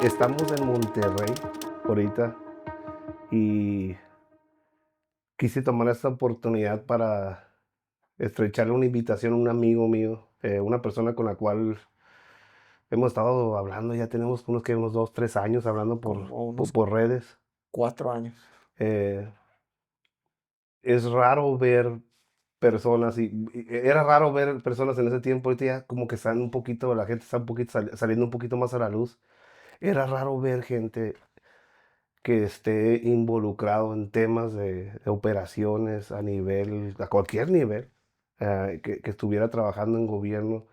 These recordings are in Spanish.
Estamos en Monterrey ahorita y quise tomar esta oportunidad para estrecharle una invitación a un amigo mío, una persona con la cual hemos estado hablando, ya tenemos unos 2, 3 años hablando Como unos por redes. 4 años. Eh, es raro ver personas, y era raro ver personas en ese tiempo, ahorita ya como que están un poquito, la gente está un poquito saliendo un poquito más a la luz. Era raro ver gente que esté involucrado en temas de operaciones a cualquier nivel, que estuviera trabajando en gobierno,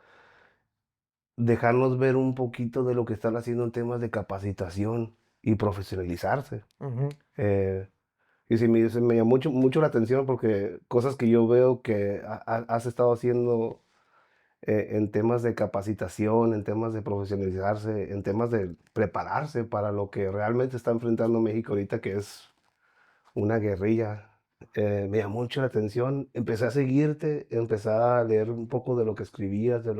dejarnos ver un poquito de lo que están haciendo en temas de capacitación y profesionalizarse. Ujú. Eh, y se me llamó mucho la atención porque cosas que yo veo que has estado haciendo en temas de capacitación, en temas de profesionalizarse, en temas de prepararse para lo que realmente está enfrentando México ahorita, que es una guerrilla. Me llamó mucho la atención. Empecé a seguirte, empecé a leer un poco de lo que escribías, de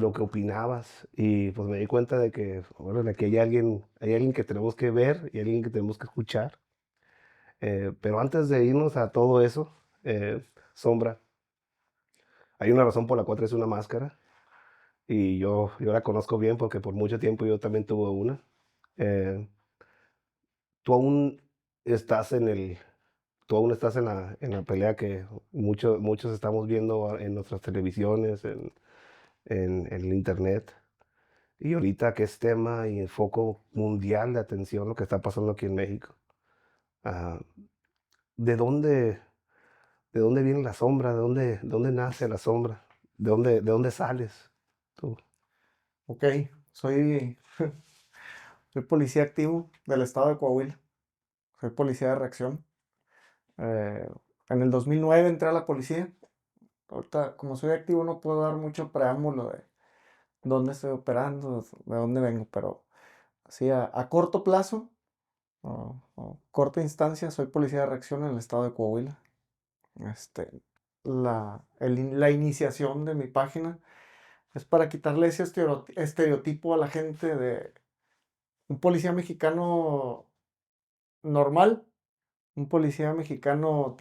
lo que opinabas, y pues me di cuenta de que, bueno, de que hay alguien que tenemos que ver y alguien que tenemos que escuchar. Pero antes de irnos a todo eso, Sombra, hay una razón por la cual traes una máscara, y yo la conozco bien porque por mucho tiempo yo también tuve una. Eh, tú aún estás en el, tú aún estás en la pelea que muchos estamos viendo en nuestras televisiones, en el internet. Y ahorita que es tema y foco mundial de atención lo que está pasando aquí en México. Ah, ¿de dónde, de dónde viene la sombra? De dónde nace la sombra? De dónde sales tú? Ok, soy, soy policía activo del estado de Coahuila. Soy policía de reacción. Eh, en el 2009 entré a la policía. Ahorita, como soy activo, no puedo dar mucho preámbulo de dónde estoy operando, de dónde vengo, pero así a corto plazo o corta instancia, soy policía de reacción en el estado de Coahuila. Este, la iniciación de mi página es para quitarle ese estereotipo a la gente de un policía mexicano normal, un policía mexicano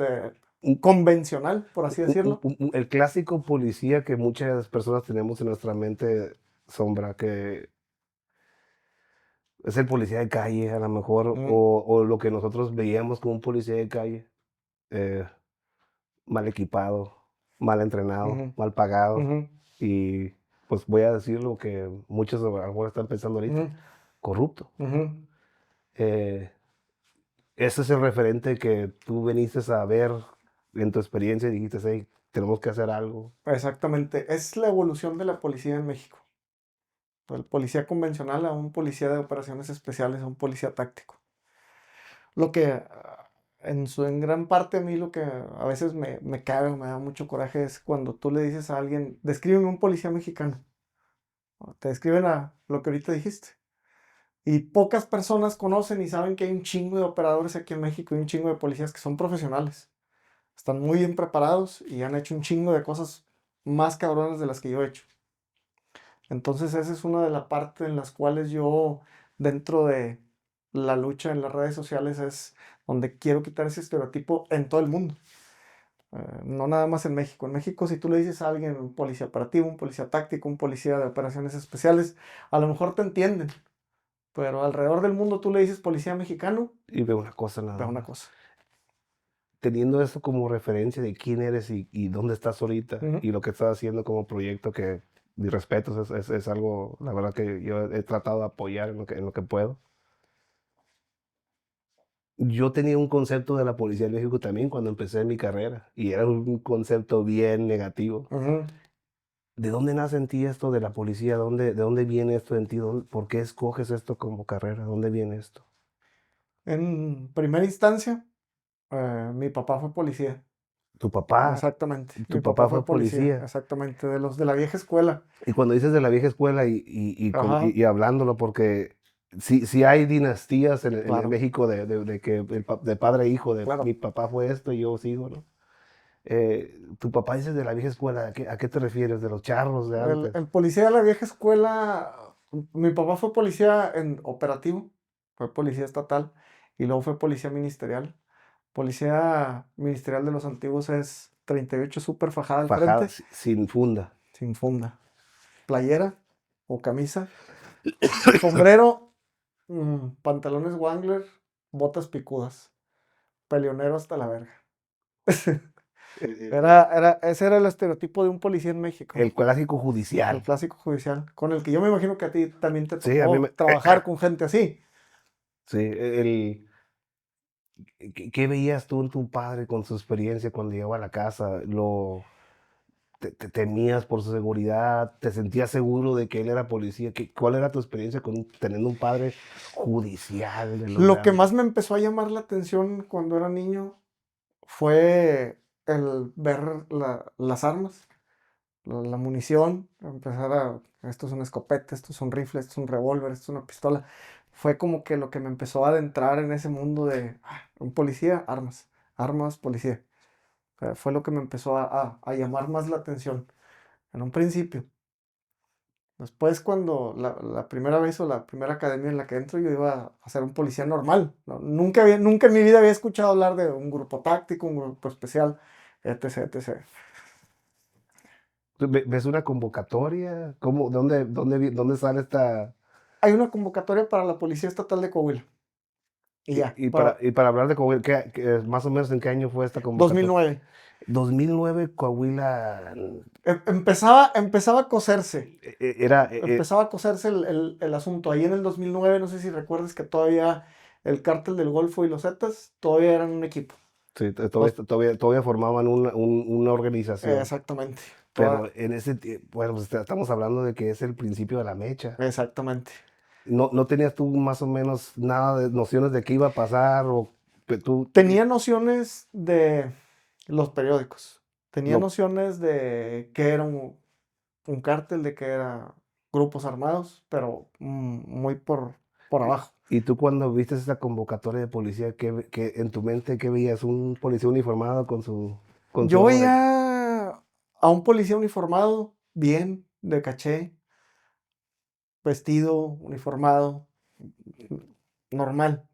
Un- convencional, por así decirlo. el clásico policía que muchas personas tenemos en nuestra mente, Sombra, que es el policía de calle, a lo mejor, Mm, o lo que nosotros veíamos como un policía de calle, eh, mal equipado, mal entrenado, ujú, mal pagado. ujú, Y pues voy a decir lo que muchos a lo mejor están pensando ahorita: ujú, corrupto. ujú. Eh, Ese es el referente que tú viniste a ver en tu experiencia y dijiste: hey, tenemos que hacer algo. Exactamente. Es la evolución de la policía en México. Del policía convencional a un policía de operaciones especiales, a un policía táctico. Lo que en gran parte a mí lo que a veces me caga, me da mucho coraje es cuando tú le dices a alguien, descríbeme un policía mexicano. O te describen a lo que ahorita dijiste. Y pocas personas conocen y saben que hay un chingo de operadores aquí en México y un chingo de policías que son profesionales. Están muy bien preparados y han hecho un chingo de cosas más cabronas de las que yo he hecho. Entonces esa es una de las partes en las cuales yo, dentro de la lucha en las redes sociales, es donde quiero quitar ese estereotipo en todo el mundo. No nada más en México. En México, si tú le dices a alguien un policía operativo, un policía táctico, un policía de operaciones especiales, a lo mejor te entienden. Pero alrededor del mundo tú le dices policía mexicano, Y veo una cosa ve nada una más. cosa. Teniendo eso como referencia de quién eres y dónde estás ahorita Ujú. y lo que estás haciendo como proyecto, que mis respetos, es algo, la verdad, que yo he tratado de apoyar en lo que puedo. Yo tenía un concepto de la policía en México también cuando empecé mi carrera, y era un concepto bien negativo. Ujú. ¿De dónde nace en ti esto de la policía? De dónde viene esto en ti? ¿Por qué escoges esto como carrera? ¿Dónde viene esto? En primera instancia, mi papá fue policía. Tu papá, Exactamente. tu Mi papá papá fue fue policía, policía. exactamente, de los de la vieja escuela. Y cuando dices de la vieja escuela Ajá. y hablándolo, porque sí hay dinastías en el Claro, México de que de padre e hijo, de claro. mi papá fue esto y yo sigo, ¿no? Tu papá dice de la vieja escuela, a qué te refieres? ¿De los charros de antes? El policía de la vieja escuela, mi papá fue policía en operativo, fue policía estatal y luego fue policía ministerial. Policía ministerial de los antiguos es 38 súper fajada al Fajada, frente, sin funda. sin funda, playera o camisa, sombrero, pantalones Wrangler, botas picudas, peleonero hasta la verga. El, Ese era el estereotipo de un policía en México. el clásico El judicial. clásico judicial, con el que yo me imagino que a ti también te Sí, a mí tocó me... trabajar con gente así. Sí, ¿qué veías tú en tu padre con su experiencia cuando llegaba a la casa? ¿Te temías por su seguridad? ¿Te sentías seguro de que él era policía? ¿Cuál era tu experiencia teniendo un padre judicial de los de Lo que más antes? me empezó a llamar la atención cuando era niño fue el ver las armas, la munición, empezar esto es una escopeta, esto es un rifle, esto es un revólver, esto es una pistola. Fue como que lo que me empezó a adentrar en ese mundo de un policía, armas, armas, policía. Fue lo que me empezó a llamar más la atención en un principio. Después, cuando la primera vez o la primera academia en la que entro, yo iba a ser un policía normal, ¿no? Nunca en mi vida había escuchado hablar de un grupo táctico, un grupo especial, etc, etc. ¿Ves una convocatoria? ¿Cómo, dónde sale esta...? Hay una convocatoria para la Policía Estatal de Coahuila. Y ya, Y para hablar de Coahuila, más o menos en qué año fue esta convocatoria? 2009. 2009, Coahuila Empezaba a coserse. era... Empezaba a coserse el asunto. Ahí en el 2009, no sé si recuerdas que todavía el Cártel del Golfo y los Zetas todavía eran un equipo. sí, Los- todavía formaban una organización. exactamente. Pero en ese tiempo, bueno, pues estamos hablando de que es el principio de la mecha. Exactamente. ¿No tenías tú más o menos nada de nociones de qué iba a pasar? O que tú Tenía nociones de los periódicos. Tenía lo, nociones de qué era un cártel, de qué eran grupos armados, pero muy por abajo. y tú cuando viste esa convocatoria de policía, en tu mente qué veías? ¿Un policía uniformado con su Yo gorra de... veía a un policía uniformado, bien, de caché, vestido, uniformado, normal.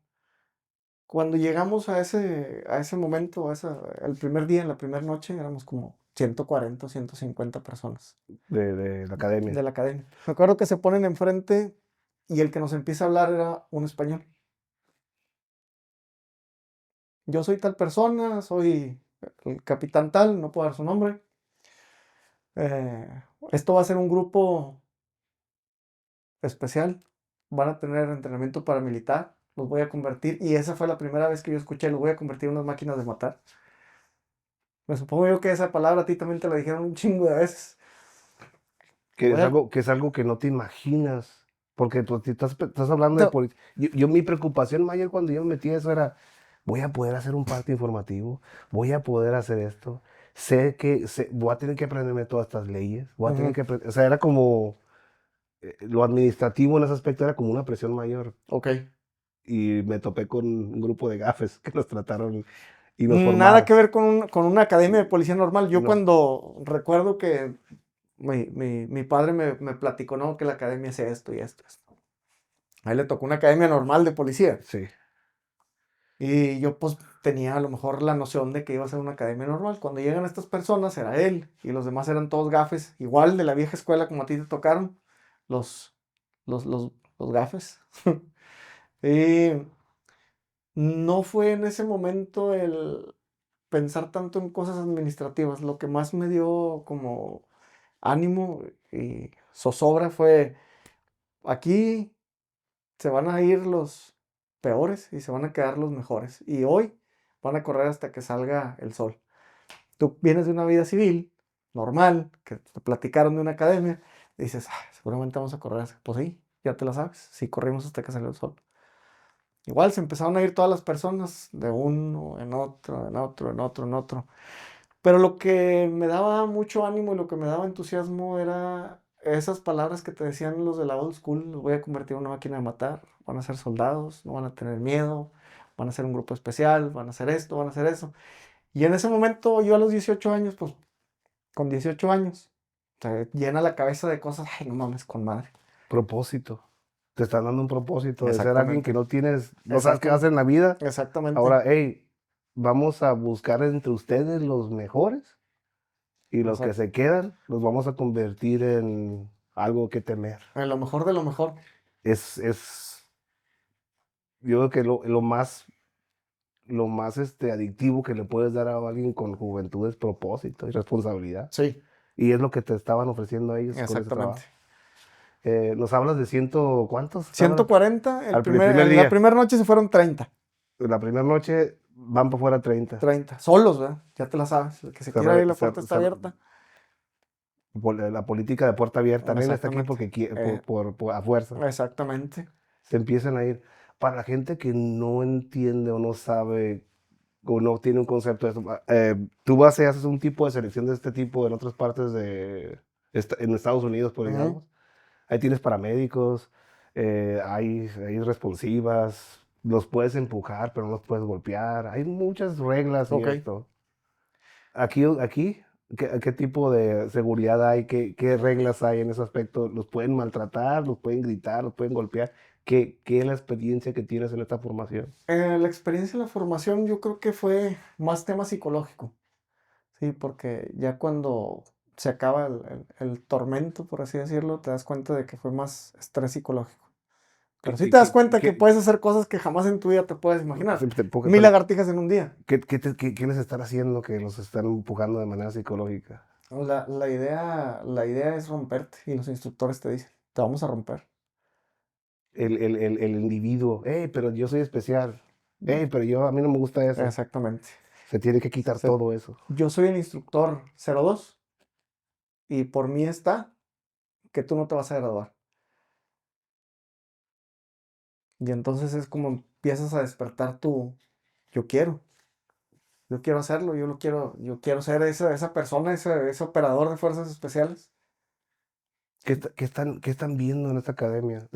Cuando llegamos a ese momento, el primer día, en la primera noche, éramos como 140, 150 personas de la academia? de la academia. Me acuerdo que se ponen enfrente y el que nos empieza a hablar era un español. Yo soy tal persona, soy el capitán tal, no puedo dar su nombre. Eh, Esto va a ser un grupo especial. Van a tener entrenamiento paramilitar. Los voy a convertir. Y esa fue la primera vez que yo escuché, los voy a convertir en unas máquinas de matar. Me supongo yo que esa palabra a ti también te la dijeron un chingo de veces. Que Voy es a- algo que no te imaginas. Porque tú estás hablando de no, policía. Mi preocupación mayor cuando yo me metí a eso era, voy a poder hacer un parte informativo, voy a poder hacer esto, voy a tener que aprenderme todas estas leyes, voy a tener ujú, que aprender, o sea, era como, lo administrativo en ese aspecto era como una presión mayor. ok. Y me topé con un grupo de gafes que nos trataron y nos Nada formaron. que ver con una academia de policía normal. Yo No, cuando recuerdo que mi padre me platicó, ¿no? Que la academia hacía esto y esto, esto. A él le tocó una academia normal de policía. sí. Y yo pues tenía a lo mejor la noción de que iba a ser una academia normal. Cuando llegan estas personas era él y los demás eran todos gafes, igual de la vieja escuela como a ti te tocaron, los, los gafes. Y no fue en ese momento el pensar tanto en cosas administrativas. Lo que más me dio como ánimo y zozobra fue aquí se van a ir los peores y se van a quedar los mejores. Y hoy van a correr hasta que salga el sol. Tú vienes de una vida civil, normal, que te platicaron de una academia, y dices, seguramente vamos a correr. Pues sí, ya te la sabes. Sí, corrimos hasta que salió el sol. Igual se empezaron a ir todas las personas de uno en otro, en otro, en otro, en otro. Pero lo que me daba mucho ánimo y lo que me daba entusiasmo era esas palabras que te decían los de la old school, los voy a convertir en una máquina de matar, van a ser soldados, no van a tener miedo, van a ser un grupo especial, van a hacer esto, van a hacer eso. Y en ese momento, yo a los 18 años, pues con 18 años, te llena la cabeza de cosas, ay, no mames, con madre. Propósito. Te están dando un propósito de ser alguien que Exactamente, no tienes, no sabes qué exactamente, hacer en la vida. exactamente, Ahora, hey, vamos a buscar entre ustedes los mejores y los que exacto. se quedan los vamos a convertir en algo que temer. En lo mejor de lo mejor. Es, yo creo que lo más adictivo que le puedes dar a alguien con juventud es propósito y responsabilidad. Sí, Y es lo que te estaban ofreciendo a ellos con ese exactamente. trabajo. Nos hablas de ciento, ¿cuántos estaban 140, el primer en la día? primera noche se fueron 30. La primera noche van para afuera 30. 30 solos, ¿verdad? Ya te la sabes. El que se Se quiera re- ir, la se- puerta está se- abierta. la política de puerta abierta. Nadie está aquí Exactamente. porque Eh, a fuerza. exactamente. Se empiezan a ir. Para la gente que no entiende o no sabe o no tiene un concepto de eso, tú vas y haces un tipo de selección de este tipo en otras partes en Estados Unidos, por Ujú. digamos. Ahí tienes paramédicos, hay responsivas, los puedes empujar, pero no los puedes golpear. Hay muchas reglas y Ok. esto. Aquí, ¿qué tipo de seguridad hay? ¿Qué reglas hay en ese aspecto? ¿Los pueden maltratar? ¿Los pueden gritar? ¿Los pueden golpear? ¿Qué es la experiencia que tienes en esta formación? La experiencia en la formación yo creo que fue más tema psicológico. Sí, porque ya cuando se acaba el tormento, por así decirlo, te das cuenta de que fue más estrés psicológico. Pero ¿Qué, sí qué, te das qué, cuenta que qué- puedes hacer cosas que jamás en tu vida te puedes imaginar. Mil pero, lagartijas en un día. ¿qué les están haciendo que los están empujando de manera psicológica? La idea es romperte y los instructores te dicen, te vamos a romper. El individuo, hey, pero yo soy especial, hey, pero a mí no me gusta eso. Exactamente. Se tiene que quitar Se- todo eso. yo soy el instructor 02 y por mí está que tú no te vas a graduar. Y entonces es como empiezas a despertar yo quiero hacerlo, yo quiero ser esa persona, ese operador de fuerzas especiales. ¿Qué están viendo en esta academia?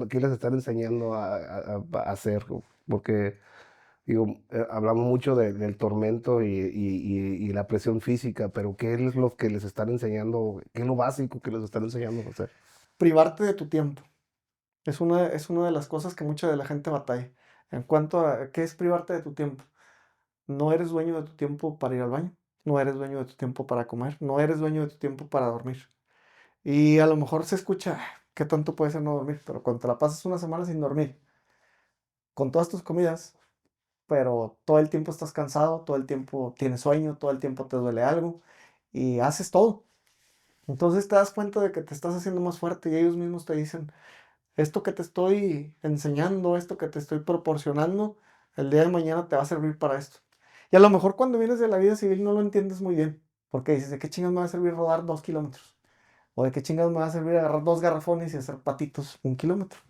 ¿Qué les están enseñando a hacer? Porque, digo, hablamos mucho del tormento y la presión física, pero ¿qué es lo que les están enseñando? ¿Qué es lo básico que les están enseñando a hacer? Privarte de tu tiempo. Es una de las cosas que mucha de la gente batalla. En cuanto a qué es privarte de tu tiempo. No eres dueño de tu tiempo para ir al baño. No eres dueño de tu tiempo para comer. No eres dueño de tu tiempo para dormir. Y a lo mejor se escucha, ¿qué tanto puede ser no dormir? Pero cuando te la pasas una semana sin dormir, con todas tus comidas, pero todo el tiempo estás cansado, todo el tiempo tienes sueño, todo el tiempo te duele algo y haces todo. Entonces te das cuenta de que te estás haciendo más fuerte y ellos mismos te dicen, esto que te estoy enseñando, esto que te estoy proporcionando, el día de mañana te va a servir para esto. Y a lo mejor cuando vienes de la vida civil no lo entiendes muy bien, porque dices, ¿de qué chingas me va a servir rodar 2 kilómetros? ¿O de qué chingas me va a servir agarrar 2 garrafones y hacer patitos 1 kilómetro?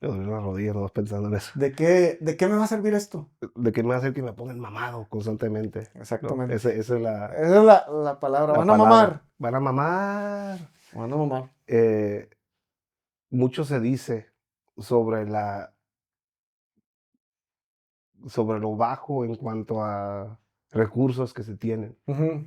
Me duelen las rodillas nomás pensando en eso. ¿De qué me va a servir esto? ¿De qué me va a hacer que me pongan mamado constantemente? ¿No? Exactamente. Esa es Esa es la palabra. la Van a palabra. mamar. Van a mamar. Van a mamar. Eh, Mucho se dice sobre sobre lo bajo en cuanto a recursos que se tienen. Ujú.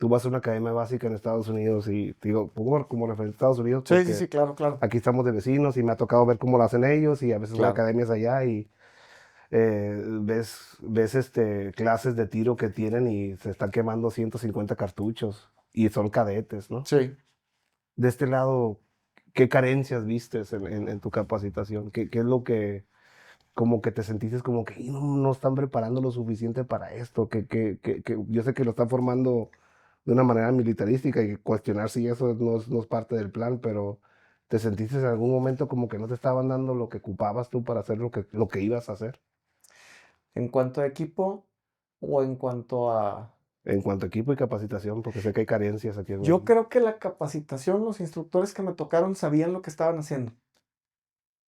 Tú vas a una academia básica en Estados Unidos y te digo, pongo como referencia a Estados Unidos Sí, sí, porque sí, claro, claro. aquí estamos de vecinos y me ha tocado ver cómo lo hacen ellos y a veces voy a Claro. academias allá y ves clases de tiro que tienen y se están quemando 150 cartuchos y son cadetes, ¿no? Sí. De este lado, ¿qué carencias vistes en tu capacitación? ¿Qué es lo que como que te sentiste como que "Y no están preparando lo suficiente para esto, que yo sé que lo están formando de una manera militarística y cuestionar si eso no es parte del plan, pero te sentiste en algún momento como que no te estaban dando lo que ocupabas tú para hacer lo que ibas a hacer En cuanto a equipo o en cuanto a... en cuanto a equipo y capacitación, porque sé que hay carencias aquí en Yo México. creo que la capacitación, los instructores que me tocaron sabían lo que estaban haciendo.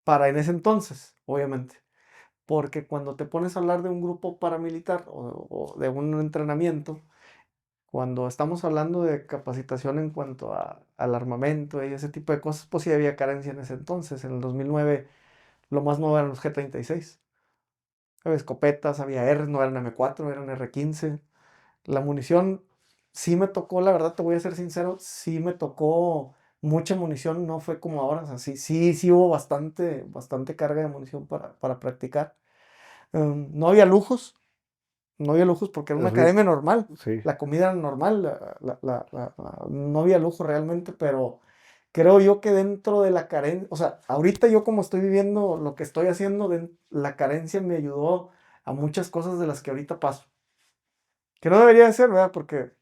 Para en ese entonces, obviamente. Porque cuando te pones a hablar de un grupo paramilitar o de un entrenamiento, Cuando estamos hablando de capacitación en cuanto al armamento y ese tipo de cosas, pues sí había carencia en ese entonces. En el 2009 lo más nuevo eran los G-36. Había escopetas, había R, no eran M4, eran R-15. La munición sí me tocó, la verdad te voy a ser sincero, sí me tocó mucha munición, no fue como ahora, o sea, sí hubo bastante carga de munición para practicar. No había lujos, no había lujos porque era una Así, academia normal, sí, la comida era normal, no había lujo realmente, pero creo yo que dentro de la carencia, o sea, ahorita yo como estoy viviendo lo que estoy haciendo, la carencia me ayudó a muchas cosas de las que ahorita paso. Que no debería de ser, ¿verdad? Porque,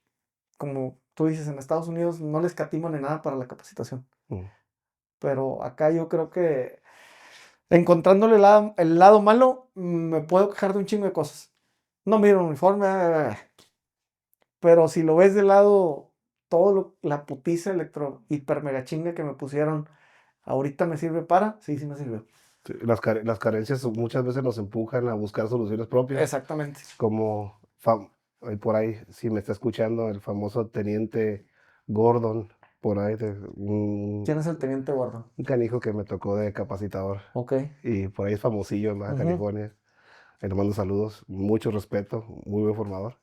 como tú dices, en Estados Unidos no les escatiman en nada para la capacitación. mm, Pero acá yo creo que encontrándole el lado malo, me puedo quejar de un chingo de cosas. No miro un uniforme, pero si lo ves de lado, la putiza electro hiper mega chinga que me pusieron, ahorita me sirve sí me sirve. sí, las carencias muchas veces nos empujan a buscar soluciones propias, Exactamente. como ahí por ahí, si me está escuchando, el famoso teniente Gordon, por ahí, ¿Quién es el teniente Gordon? un canijo que me tocó de capacitador, Ok. y por ahí es famosillo en Baja Ujú. California. Le mando saludos, mucho respeto, muy buen formador.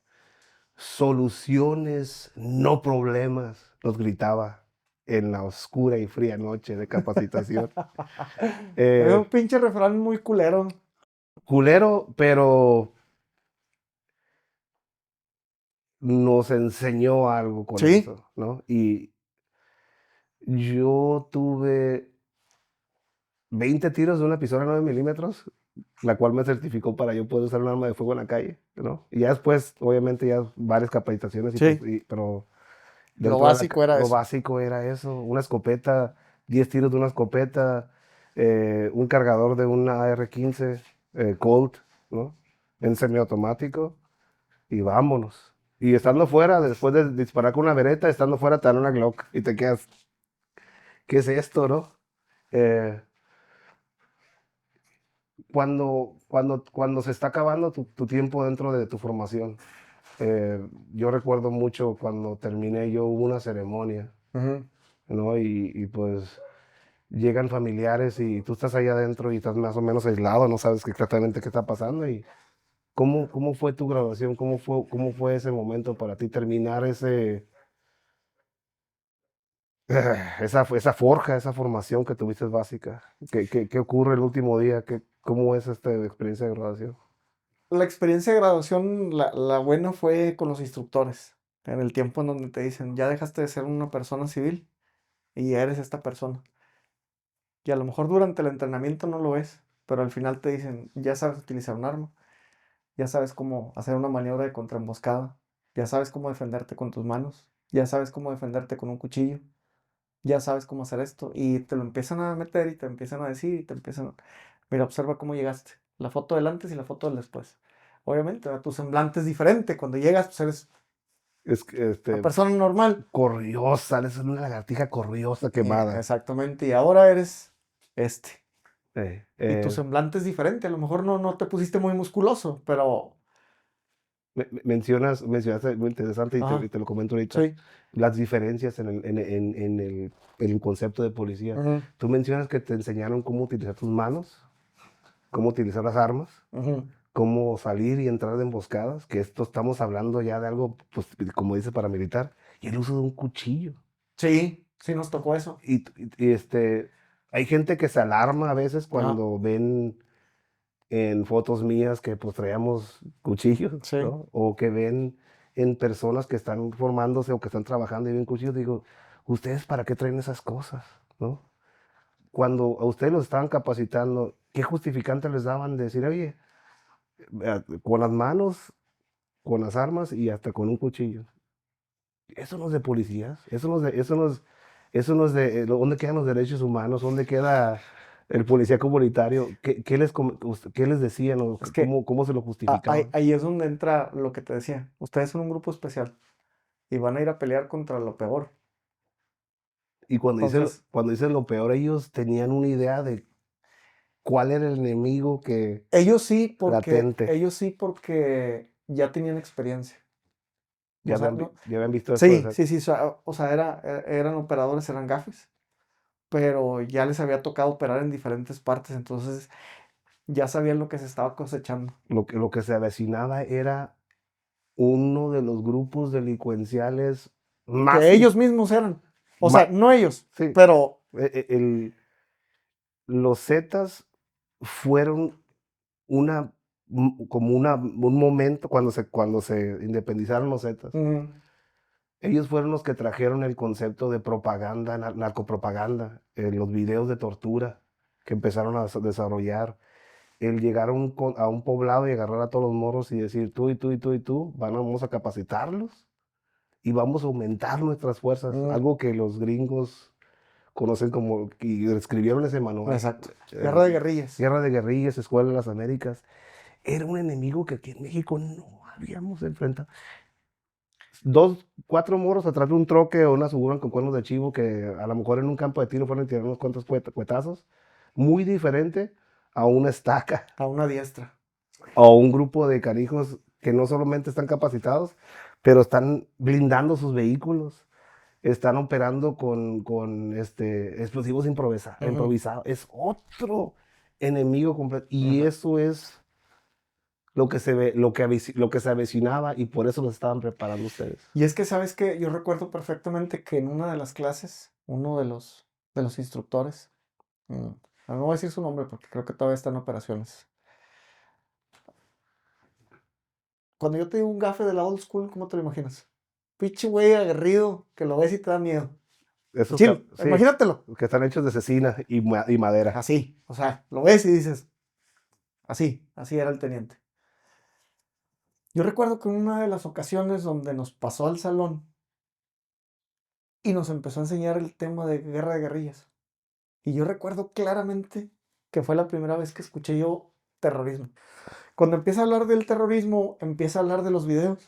Soluciones, no problemas, nos gritaba en la oscura y fría noche de capacitación. Es Eh, un pinche refrán muy culero. Culero, pero nos enseñó algo con Sí. eso, ¿no? Y yo tuve 20 tiros de una pistola 9 milímetros, la cual me certificó para yo poder usar un arma de fuego en la calle, ¿no? Y ya después, obviamente, ya varias capacitaciones, Sí. pero Lo dentro de básico era lo eso. básico era eso, una escopeta, 10 tiros de una escopeta, un cargador de una AR-15 Colt, ¿no? En semiautomático, y vámonos. Y estando fuera, después de disparar con una vereta, estando fuera te dan una Glock y te quedas, ¿qué es esto, no? Eh, cuando se está acabando tu tiempo dentro de tu formación, yo recuerdo mucho cuando terminé yo hubo una ceremonia, Ujú. ¿no? Y pues llegan familiares y tú estás ahí adentro y estás más o menos aislado, no sabes exactamente qué está pasando. Y cómo fue tu graduación, cómo fue ese momento para ti terminar esa forja, esa formación que tuviste básica. ¿Qué ocurre el último día? ¿Cómo es esta experiencia de graduación? La experiencia de graduación, la buena fue con los instructores, en el tiempo en donde te dicen, ya dejaste de ser una persona civil y ya eres esta persona. Y a lo mejor durante el entrenamiento no lo es, pero al final te dicen, ya sabes utilizar un arma, ya sabes cómo hacer una maniobra de contraemboscada, ya sabes cómo defenderte con tus manos, ya sabes cómo defenderte con un cuchillo, ya sabes cómo hacer esto. Y te lo empiezan a meter y te empiezan a decir y te empiezan, mira, observa cómo llegaste, la foto del antes y la foto del después. Obviamente, ¿verdad? Tu semblante es diferente. Cuando llegas, pues eres Es que una persona normal. corriosa, es una lagartija corriosa quemada. Exactamente. Y ahora eres este. Eh, Y tu eh, semblante es diferente. A lo mejor no te pusiste muy musculoso, pero... mencionaste muy interesante y Ajá, te lo comento ahorita, sí. las diferencias en el concepto de policía. Ujú, Tú mencionas que te enseñaron cómo utilizar tus manos, cómo utilizar las armas, ujú. cómo salir y entrar de emboscadas, que esto estamos hablando ya de algo, pues, como dice paramilitar, y el uso de un cuchillo. Sí, sí nos tocó eso. Hay gente que se alarma a veces Ajá, cuando ven en fotos mías que pues traíamos cuchillos, sí. ¿no? O que ven en personas que están formándose o que están trabajando y ven cuchillos, digo, ¿ustedes para qué traen esas cosas, ¿no? Cuando a ustedes los estaban capacitando, ¿qué justificante les daban de decir, oye, con las manos, con las armas y hasta con un cuchillo? Eso no es de policías, ¿dónde quedan los derechos humanos? ¿Dónde queda el policía comunitario? ¿Qué les decían o Es que cómo se lo ahí, justificaban? ahí es donde entra lo que te decía. Ustedes son un grupo especial y van a ir a pelear contra lo peor. Y Entonces, cuando dicen lo peor, ellos tenían una idea de cuál era el enemigo que ellos sí, porque latente. ya tenían experiencia. O sea, no, ya habían visto esto de sí, cerca. sí, sí, o sea, eran operadores, eran gafes, pero ya les había tocado operar en diferentes partes, entonces ya sabían lo que se estaba cosechando. Lo que se avecinaba era uno de los grupos delincuenciales Que más, ellos mismos eran, o sea, ma- no ellos, sí, pero los Zetas fueron un momento cuando se independizaron los Zetas. mm, Ellos fueron los que trajeron el concepto de propaganda, narcopropaganda, los videos de tortura que empezaron a desarrollar. El llegar a un poblado y agarrar a todos los morros y decir, tú y tú y tú y tú, vamos a capacitarlos y vamos a aumentar nuestras fuerzas. mm, Algo que los gringos conocen como, y escribieron ese manual, exacto. Guerra de eh, guerrillas. Guerra de Guerrillas, Escuela de las Américas. Era un enemigo que aquí en México no habíamos enfrentado. Cuatro morros atrás de un troque o una Suburban con cuernos de chivo que a lo mejor en un campo de tiro fueron a tirar unos cuantos cuetazos. Muy diferente a una estaca A una diestra. o un grupo de canijos que no solamente están capacitados, pero están blindando sus vehículos, están operando con explosivos Ujú. improvisados. Es otro enemigo completo. Y Ajá. eso es lo que lo que se avecinaba y por eso lo estaban preparando ustedes. Y es que, ¿sabes qué? Yo recuerdo perfectamente que en una de las clases, uno de los instructores, mm, no voy a decir su nombre porque creo que todavía está en operaciones. Cuando yo te digo un gafe de la old school, ¿cómo te lo imaginas? Pinche güey aguerrido, que lo ves y te da miedo. Esos, Chill, sí, imagínatelo. que están hechos de cecina y madera. Así, o sea, lo ves y dices, así era el teniente. Yo recuerdo que en una de las ocasiones donde nos pasó al salón y nos empezó a enseñar el tema de guerra de guerrillas. Y yo recuerdo claramente que fue la primera vez que escuché yo terrorismo. Cuando empieza a hablar del terrorismo, empieza a hablar de los videos,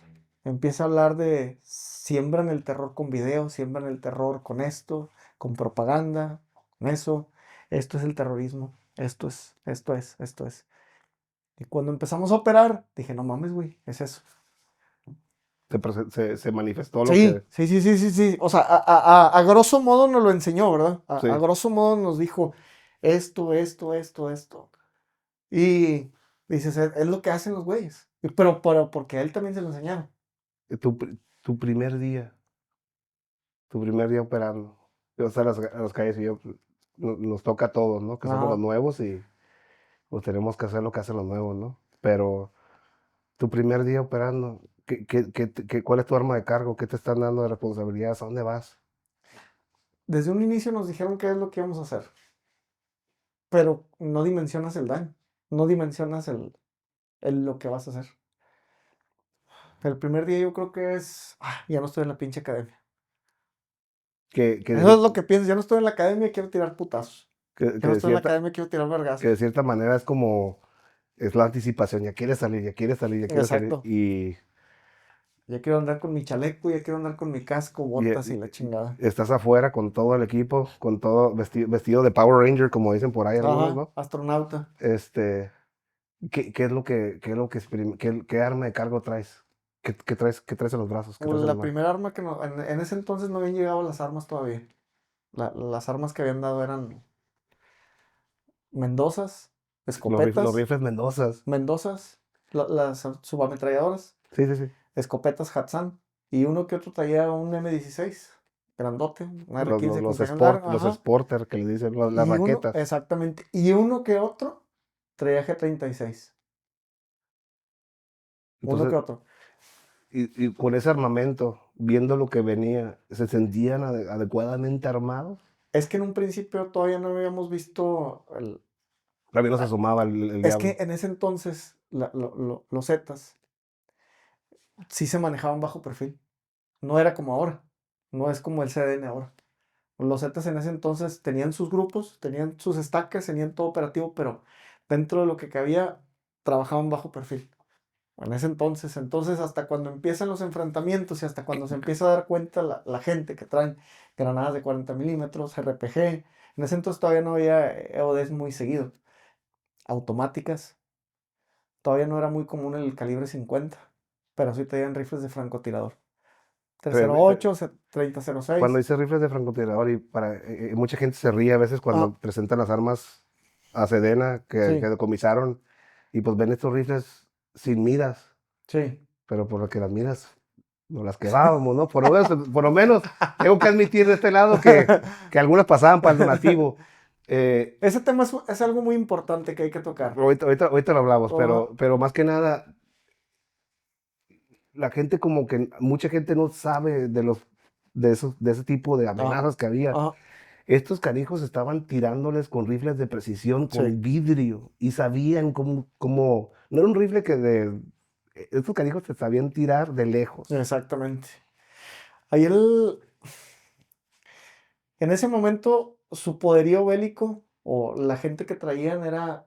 empieza a hablar de siembran el terror con videos, siembran el terror con esto, con propaganda, con eso. Esto es el terrorismo, esto es. Y cuando empezamos a operar, dije, no mames, güey, es eso. Se manifestó lo Sí, que... sí, sí, sí, sí, sí. O sea, a grosso modo nos lo enseñó, ¿verdad? A Sí, grosso modo nos dijo esto. Y dices, es lo que hacen los güeyes. Pero porque a él también se lo enseñaron. tu tu primer día operando. Yo a a las calles y yo, pues, nos toca a todos, ¿no? Que somos los Ajá. nuevos y pues tenemos que hacer lo que hacen los nuevos, ¿no? Pero tu primer día operando, ¿cuál es tu arma de cargo? ¿Qué te están dando de responsabilidades? ¿A dónde vas? Desde un inicio nos dijeron qué es lo que íbamos a hacer. Pero no dimensionas el daño. No dimensionas lo que vas a hacer. El primer día yo creo que es, ya no estoy en la pinche academia. Que, que, Eso es de, lo que piensas, ya no estoy en la academia, quiero tirar putazos. que Ya no de estoy en la cierta, academia, quiero tirar que vergazos. de cierta manera es como, es la anticipación, ya quieres salir, ya quieres salir, ya quieres salir. Exacto. Ya quiero andar con mi chaleco, ya quiero andar con mi casco, botas y la Y chingada. estás afuera con todo el equipo, con todo vestido de Power Ranger, como dicen por ahí algunos, Ajá, ¿no? astronauta. Este, qué es lo qué arma de cargo traes? Qué traes en los brazos? ¿Qué traes en las La manos? primera arma que no, en ese entonces no habían llegado las armas todavía. Las armas que habían dado eran Mendozas, Los escopetas, rifles Mendozas. Mendozas, las subametralladoras, Sí, sí, sí. escopetas Hatsan y uno que otro traía un M16, grandote, un R15 con cañón largo, Los ajá. Sporter, que le dicen, las Y uno, raquetas. exactamente, y uno que otro traía G36, uno Entonces, que otro. y con ese armamento, viendo lo que venía, ¿se sentían adecuadamente armados? Es que en un principio todavía no habíamos visto También nos asomaba el es que diablo. en ese entonces los Zetas sí se manejaban bajo perfil. No era como ahora. No es como el CDN ahora. Los Zetas en ese entonces tenían sus grupos, tenían sus estacas, tenían todo operativo, pero dentro de lo que cabía, trabajaban bajo perfil. En ese entonces hasta cuando empiezan los enfrentamientos y hasta cuando se empieza a dar cuenta la gente que traen granadas de 40 milímetros, RPG, en ese entonces todavía no había EODs muy seguido, automáticas. Todavía no era muy común el calibre 50, pero sí tenían rifles de francotirador. Pero, 308, 3006. cuando dice rifles de francotirador, y mucha gente se ríe a veces Ah, cuando presentan las armas a Sedena que sí, decomisaron, y pues ven estos rifles sin miras, sí. pero por lo que las miras no las quemábamos, ¿no? Por lo menos tengo que admitir de este lado que algunas pasaban para el donativo. Eh, Ese tema es algo muy importante que hay que tocar. ahorita lo hablamos, Ajá, pero más que nada, la gente como que, mucha gente no sabe de ese tipo de ajá, amenazas que había. ajá, Estos canijos estaban tirándoles con rifles de precisión, sí, con vidrio, y sabían no era un rifle estos canijos se sabían tirar de lejos. exactamente. Ahí en ese momento, su poderío bélico o la gente que traían era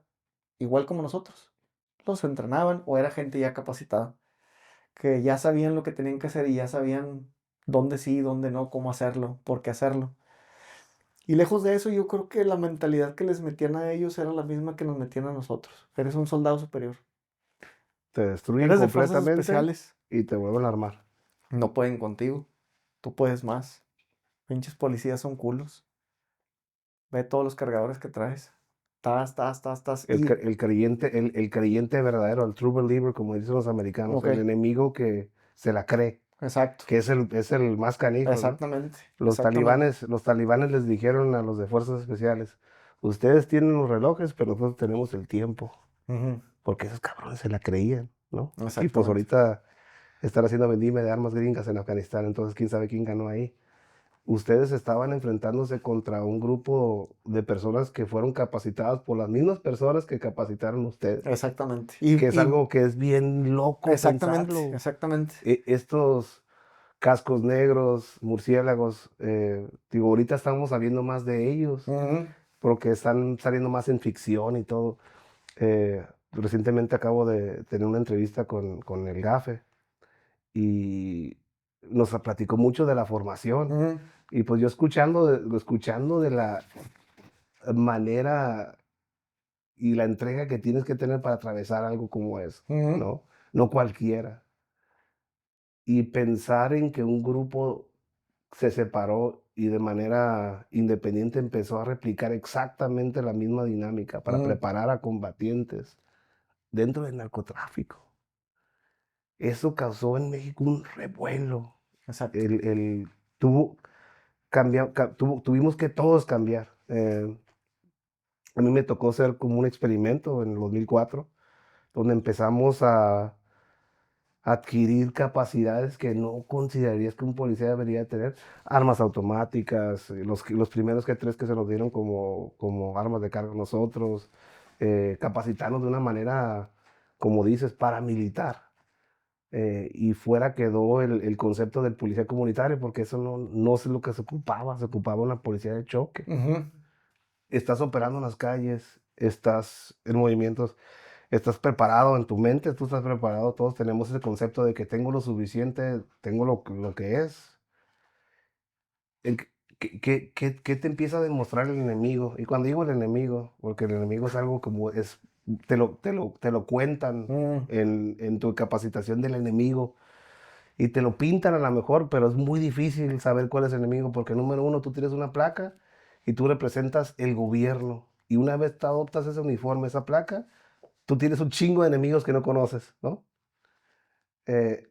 igual como nosotros. Los entrenaban o era gente ya capacitada, que ya sabían lo que tenían que hacer y ya sabían dónde sí, dónde no, cómo hacerlo, por qué hacerlo. Y lejos de eso, yo creo que la mentalidad que les metían a ellos era la misma que nos metían a nosotros. Eres un soldado superior. Te destruyen Eres de fuerzas completamente especiales. y te vuelven a armar. No pueden contigo. Tú puedes más. Pinches policías son culos. Ve todos los cargadores que traes. Tas. Y, El creyente verdadero, el true believer, como dicen los americanos, ok, el enemigo que se la cree, exacto. que es el más canijo, ¿no? Exactamente. Exactamente. Los talibanes les dijeron a los de fuerzas especiales: ustedes tienen los relojes, pero nosotros tenemos el tiempo, Ujú, porque esos cabrones se la creían, ¿no? Y pues exactamente. ahorita están haciendo vendime de armas gringas en Afganistán, entonces quién sabe quién ganó ahí. Ustedes estaban enfrentándose contra un grupo de personas que fueron capacitadas por las mismas personas que capacitaron ustedes, Exactamente. que es algo que es bien loco Exactamente. pensarlo. Exactamente. Estos cascos negros, murciélagos, digo, ahorita estamos sabiendo más de ellos, Ujú, porque están saliendo más en ficción y todo. Recientemente acabo de tener una entrevista con el GAFE, y nos platicó mucho de la formación. ujú, Y pues yo escuchando de la manera y la entrega que tienes que tener para atravesar algo como eso, ujú, ¿no? No cualquiera. Y pensar en que un grupo se separó y de manera independiente empezó a replicar exactamente la misma dinámica para ujú, preparar a combatientes dentro del narcotráfico. Eso causó en México un revuelo. exacto. El, tuvo, tuvimos que todos cambiar. A mí me tocó ser como un experimento en el 2004, donde empezamos a adquirir capacidades que no considerarías que un policía debería tener. Armas automáticas, los primeros G3 que se nos dieron como armas de carga a nosotros, capacitarnos de una manera, como dices, paramilitar. Y fuera quedó el concepto del policía comunitario, porque eso no es lo que se ocupaba una policía de choque. Ujú, Estás operando en las calles, estás en movimientos, estás preparado en tu mente, tú estás preparado, todos tenemos ese concepto de que tengo lo suficiente, tengo lo que es. El que- ¿Qué te empieza a demostrar el enemigo? Y cuando digo el enemigo, porque el enemigo es algo como es, te lo cuentan ujú, en tu capacitación del enemigo, y te lo pintan a lo mejor, pero es muy difícil saber cuál es el enemigo, porque número uno, tú tienes una placa y tú representas el gobierno. Y una vez te adoptas ese uniforme, esa placa, tú tienes un chingo de enemigos que no conoces, ¿no?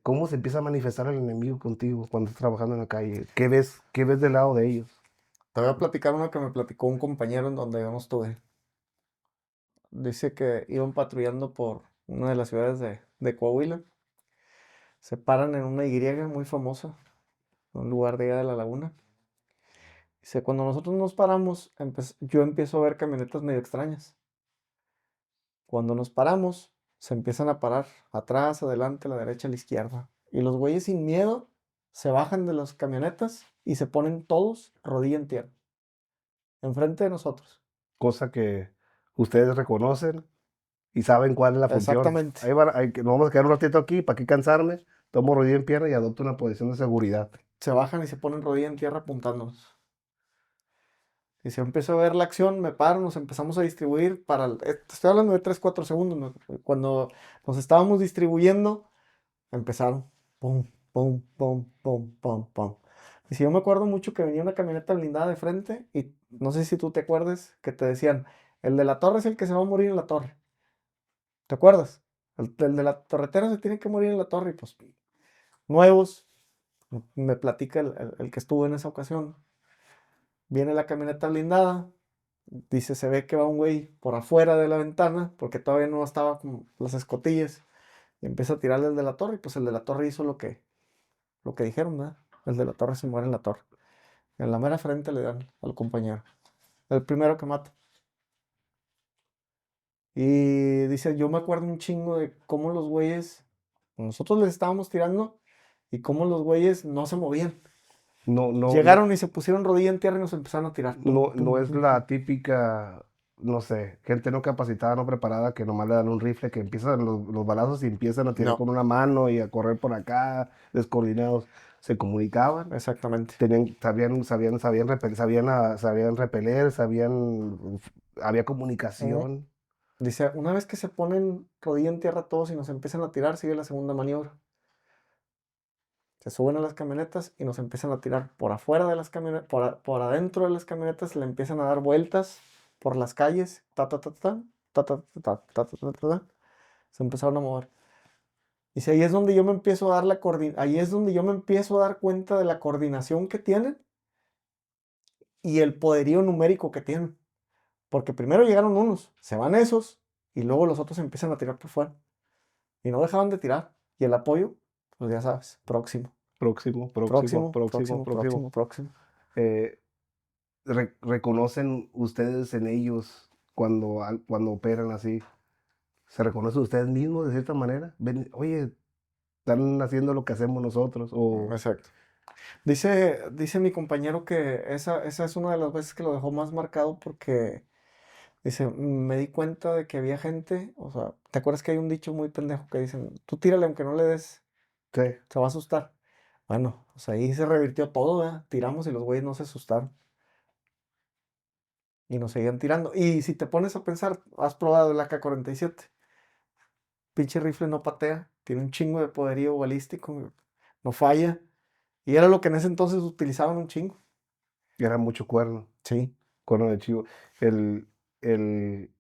¿Cómo se empieza a manifestar el enemigo contigo cuando estás trabajando en la calle? Qué ves del lado de ellos? Te voy a platicar una que me platicó un compañero en donde yo no estuve. Dice que iban patrullando por una de las ciudades de Coahuila. Se paran en una Y muy famosa, un lugar de allá de la laguna. Dice, cuando nosotros nos paramos, yo empiezo a ver camionetas medio extrañas. Cuando nos paramos, se empiezan a parar atrás, adelante, a la derecha, a la izquierda. Y los güeyes sin miedo se bajan de las camionetas y se ponen todos rodilla en tierra, enfrente de nosotros. Cosa que ustedes reconocen y saben cuál es la función. Exactamente. Nos vamos a quedar un ratito aquí, ¿para qué cansarme? Tomo rodilla en pierna y adopto una posición de seguridad. Se bajan y se ponen rodilla en tierra apuntándonos. Y se empezó a ver la acción, me paro, nos empezamos a distribuir te estoy hablando de 3 4 segundos, ¿no? Cuando nos estábamos distribuyendo, empezaron. Pum, pum, pum, pum, pum, pum. Y si yo me acuerdo mucho que venía una camioneta blindada de frente y no sé si tú te acuerdas que te decían, el de la torre es el que se va a morir en la torre. ¿Te acuerdas? El de la torretera se tiene que morir en la torre y pues nuevos, me platica el que estuvo en esa ocasión. Viene la camioneta blindada, dice, se ve que va un güey por afuera de la ventana, porque todavía no estaba con las escotillas, y empieza a tirarle el de la torre, y pues el de la torre hizo lo que dijeron, ¿verdad? El de la torre se muere en la torre. En la mera frente le dan al compañero. El primero que mata. Y dice, yo me acuerdo un chingo de cómo los güeyes, nosotros les estábamos tirando, y cómo los güeyes no se movían. No, no, no, Llegaron y se pusieron rodilla en tierra y nos empezaron a tirar. Tum, no tum, es tum, tum. la típica, no sé, gente no capacitada, no preparada, que nomás le dan un rifle, que empiezan los balazos y empiezan a tirar No, con una mano y a correr por acá, descoordinados. Se comunicaban, exactamente. sabían repeler, había Mm. comunicación. Dice, una vez que se ponen rodilla en tierra todos y nos empiezan a tirar, sigue la segunda maniobra. Se suben a las camionetas y nos empiezan a tirar por afuera de las camionetas, por adentro de las camionetas, le empiezan a dar vueltas por las calles, ta, ta, ta, ta, ta, ta, ta, ta, ta, ta, ta, ta. Se empezaron a mover. Dice, ahí es donde yo me empiezo a dar ahí es donde yo me empiezo a dar cuenta de la coordinación que tienen y el poderío numérico que tienen. Porque primero llegaron unos, se van esos, y luego los otros empiezan a tirar por fuera. Y no dejaban de tirar. Y el apoyo, pues ya sabes, próximo, Próximo, próximo, próximo, próximo, próximo, próximo. próximo, próximo. Eh, ¿Reconocen ustedes en ellos cuando operan así? ¿Se reconocen ustedes mismos de cierta manera? Ven, oye, están haciendo lo que hacemos nosotros. O Exacto. Dice mi compañero que esa es una de las veces que lo dejó más marcado porque dice, me di cuenta de que había gente, o sea, ¿te acuerdas que hay un dicho muy pendejo que dicen, tú tírale aunque no le des, sí, se va a asustar? Bueno, o sea, ahí se revirtió todo, ¿verdad? Tiramos y los güeyes no se asustaron. Y nos seguían tirando. Y si te pones a pensar, has probado el AK-47. Pinche rifle no patea, tiene un chingo de poderío balístico, no falla. Y era lo que en ese entonces utilizaban un chingo. era mucho cuerno, Sí, cuerno de chivo. El, el,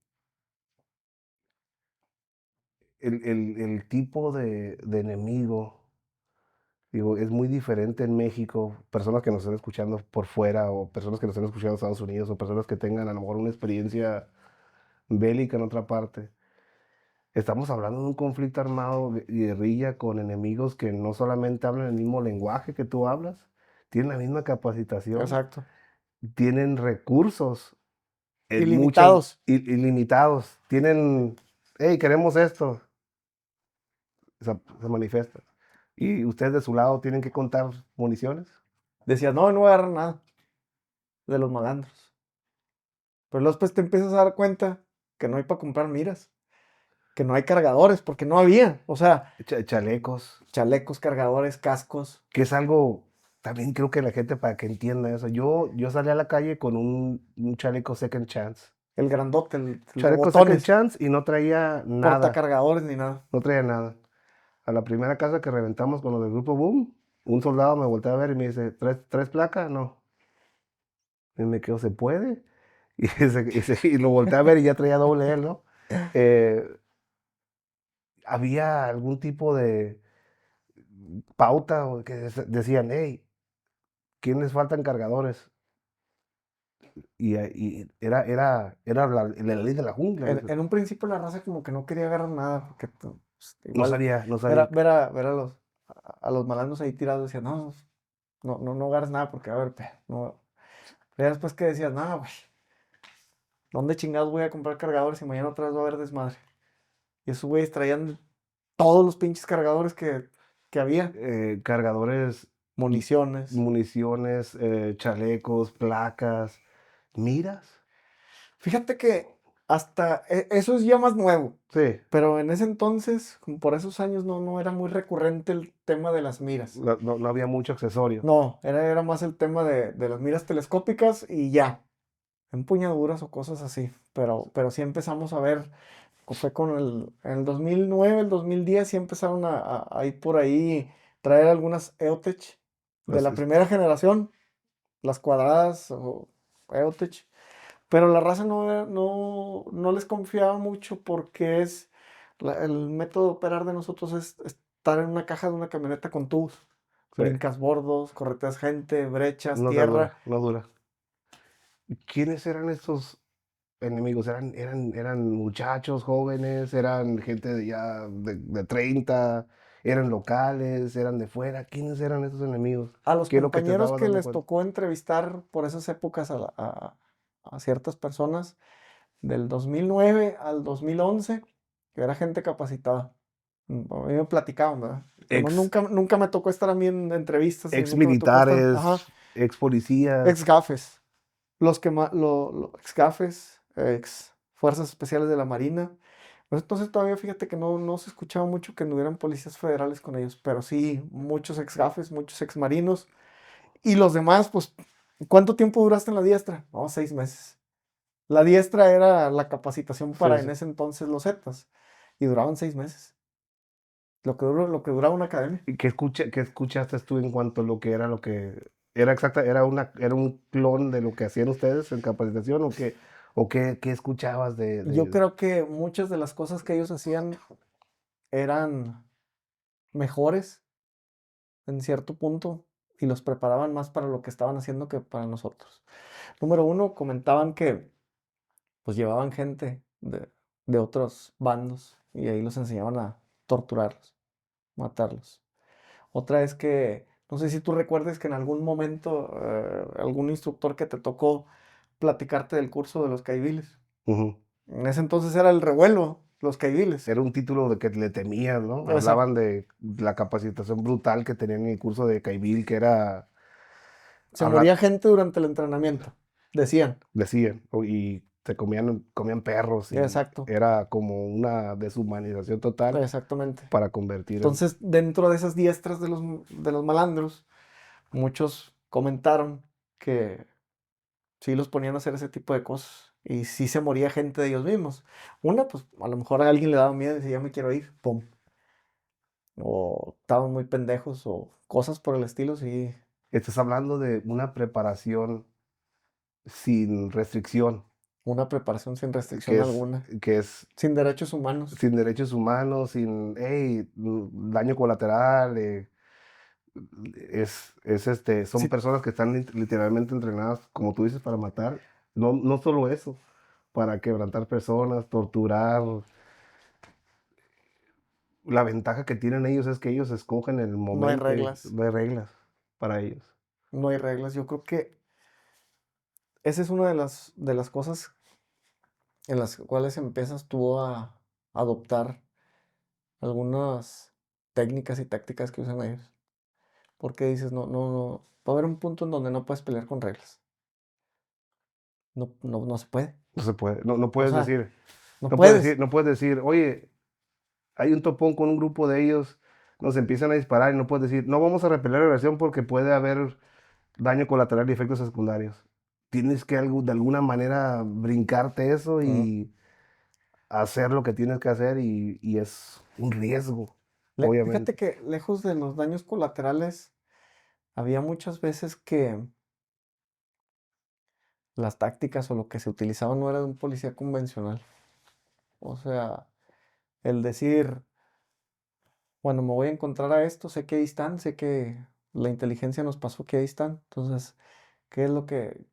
el tipo de enemigo, digo, es muy diferente en México. Personas que nos están escuchando por fuera, o personas que nos están escuchando en Estados Unidos, o personas que tengan a lo mejor una experiencia bélica en otra parte. Estamos hablando de un conflicto armado de guerrilla con enemigos que no solamente hablan el mismo lenguaje que tú hablas, tienen la misma capacitación, exacto. tienen recursos en muchas Ilimitados. ilimitados, tienen, hey, queremos esto, se manifiesta. Y ustedes de su lado tienen que contar municiones. Decías, no, no voy a agarrar nada de los malandros. Pero luego después te empiezas a dar cuenta que no hay para comprar miras, que no hay cargadores, porque no había. O sea, Chalecos, chalecos, cargadores, cascos, que es algo, también creo que la gente para que entienda eso. Yo salí a la calle con un chaleco Second Chance. el grandote, el de Chaleco Second botones, Chance y no traía nada, portacargadores ni nada. no traía nada. A la primera casa que reventamos con los del grupo Boom, un soldado me voltea a ver y me dice, ¿tres placas? No. Y me quedo, ¿se puede? Y lo volteé a ver y ya traía doble él, ¿no? Eh, Había algún tipo de pauta o que decían, hey, ¿quiénes faltan cargadores? Y era la ley de la jungla. En un principio la raza como que no quería agarrar nada, porque pues, No igual sabía, no ver a, sabía. ver a, ver a los malandros ahí tirados, decían, no, no, no, no agarres nada porque, a ver, no. Pero ya después que decías, no, güey, ¿dónde chingados voy a comprar cargadores si mañana otra vez va a haber desmadre? Y esos güeyes traían todos los pinches cargadores que había, Cargadores, municiones. municiones, chalecos, placas, miras. Fíjate que hasta eso es ya más nuevo, Sí, pero en ese entonces, como por esos años, no era muy recurrente el tema de las miras. no había mucho accesorio. No, era más el tema de las miras telescópicas y ya, empuñaduras o cosas así. Pero sí empezamos a ver, fue en el 2009, el 2010, sí empezaron a ir por ahí traer algunas EOTech de Pues, la primera generación, las cuadradas o EOTech, pero la raza no les confiaba mucho porque el método de operar de nosotros es estar en una caja de una camioneta con tubos. sí, Brincas bordos, correteas gente, brechas, no te dura, tierra. no dura. ¿Quiénes eran estos enemigos? ¿Eran muchachos jóvenes? ¿Eran gente de ya de 30? ¿Eran locales? ¿Eran de fuera? ¿Quiénes eran estos enemigos? A los ¿Qué es lo que te compañeros estabas que dando les cuenta? tocó entrevistar por esas épocas a ciertas personas, del 2009 al 2011, que era gente capacitada. A mí me platicaban, ¿verdad? Que no, Ex, nunca me tocó estar a mí en entrevistas y ex nunca me tocó estar, ajá, militares, ex policías. ex gafes, los que ex gafes, ex fuerzas especiales de la Marina. Pues entonces todavía fíjate que no se escuchaba mucho que hubieran policías federales con ellos, pero sí, muchos ex gafes, muchos ex marinos. Y los demás, pues, ¿cuánto tiempo duraste en la diestra? No, 6 meses. La diestra era la capacitación Sí, para en sí. ese entonces los Zetas. Y duraban 6 meses. Lo que duraba una academia. ¿Y qué escuchaste tú en cuanto a lo que era exacta, era un clon de lo que hacían ustedes en capacitación qué escuchabas Yo creo que muchas de las cosas que ellos hacían eran mejores en cierto punto y los preparaban más para lo que estaban haciendo que para nosotros. Número uno, comentaban que pues llevaban gente de otros bandos y ahí los enseñaban a torturarlos, matarlos. Otra es que, no sé si tú recuerdes que en algún momento algún instructor que te tocó platicarte del curso de los caiviles. Ujú. En ese entonces era el revuelo, los caiviles. Era un título de que le temían, ¿no? Exacto. Hablaban de la capacitación brutal que tenían en el curso de Caibil, que era, Se hablar, moría gente durante el entrenamiento, decían. decían, y se comían perros y Exacto, era como una deshumanización total exactamente. para convertir en... Entonces, dentro de esas diestras de los malandros, muchos comentaron que sí los ponían a hacer ese tipo de cosas. Y sí se moría gente de ellos mismos. Una, pues a lo mejor a alguien le daba miedo y decía, ya me quiero ir, pum. O estaban muy pendejos o cosas por el estilo, sí. Estás hablando de una preparación sin restricción, Una preparación sin restricción que es, alguna, que es sin derechos humanos. sin derechos humanos, sin hey, daño colateral. Son Sí, personas que están literalmente entrenadas, como tú dices, para matar. No, no solo eso, para quebrantar personas, torturar. La ventaja que tienen ellos es que ellos escogen el no hay momento, reglas, no hay reglas para ellos. no hay reglas. Yo creo que esa es una de las cosas en las cuales empiezas tú a adoptar algunas técnicas y tácticas que usan ellos. Porque dices, no, va a haber un punto en donde no puedes pelear con reglas. No se puede. No se puede, no, O sea, no puedes. no puedes decir, oye, hay un topón con un grupo de ellos, nos empiezan a disparar y no puedes decir, no vamos a repeler la agresión porque puede haber daño colateral y efectos secundarios. Tienes que de alguna manera brincarte eso Mm. y hacer lo que tienes que hacer y es un riesgo, obviamente. Fíjate que lejos de los daños colaterales, había muchas veces que las tácticas o lo que se utilizaba no era de un policía convencional. O sea, el decir, bueno, me voy a encontrar a esto, sé que ahí están, sé que la inteligencia nos pasó que ahí están. Entonces, ¿qué es lo que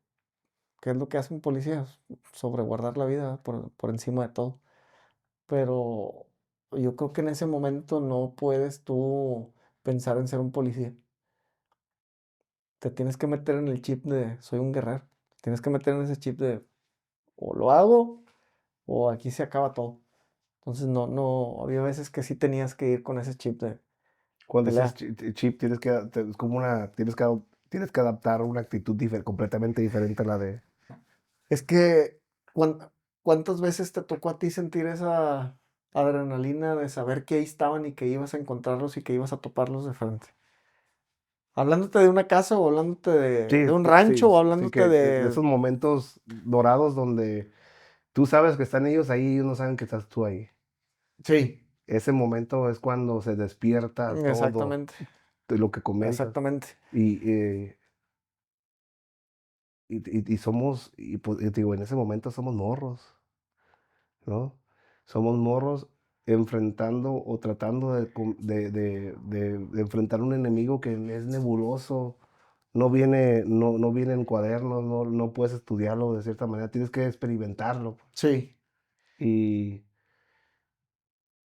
hace un policía? Sobreguardar la vida por encima de todo. Pero yo creo que en ese momento no puedes tú pensar en ser un policía. Te tienes que meter en el chip de soy un guerrero. Tienes que meter en ese chip de o lo hago o aquí se acaba todo. Entonces había veces que sí tenías que ir con ese chip de Cuando dices pelea. chip, es como tienes que adaptar una actitud completamente diferente a la de... Es que, ¿cuántas veces te tocó a ti sentir esa adrenalina de saber que ahí estaban y que ibas a encontrarlos y que ibas a toparlos de frente? Hablándote de una casa o hablándote de Sí, un rancho o sí, hablándote que de de... esos momentos dorados donde tú sabes que están ellos ahí y ellos no saben que estás tú ahí. Sí, Ese momento es cuando se despierta todo, exactamente. de lo que comentas. Exactamente. Y, y somos, y pues, digo, en ese momento somos morros, ¿no? Somos morros enfrentando o tratando de enfrentar un enemigo que es nebuloso, no viene en cuadernos, no puedes estudiarlo de cierta manera, tienes que experimentarlo. Sí. Y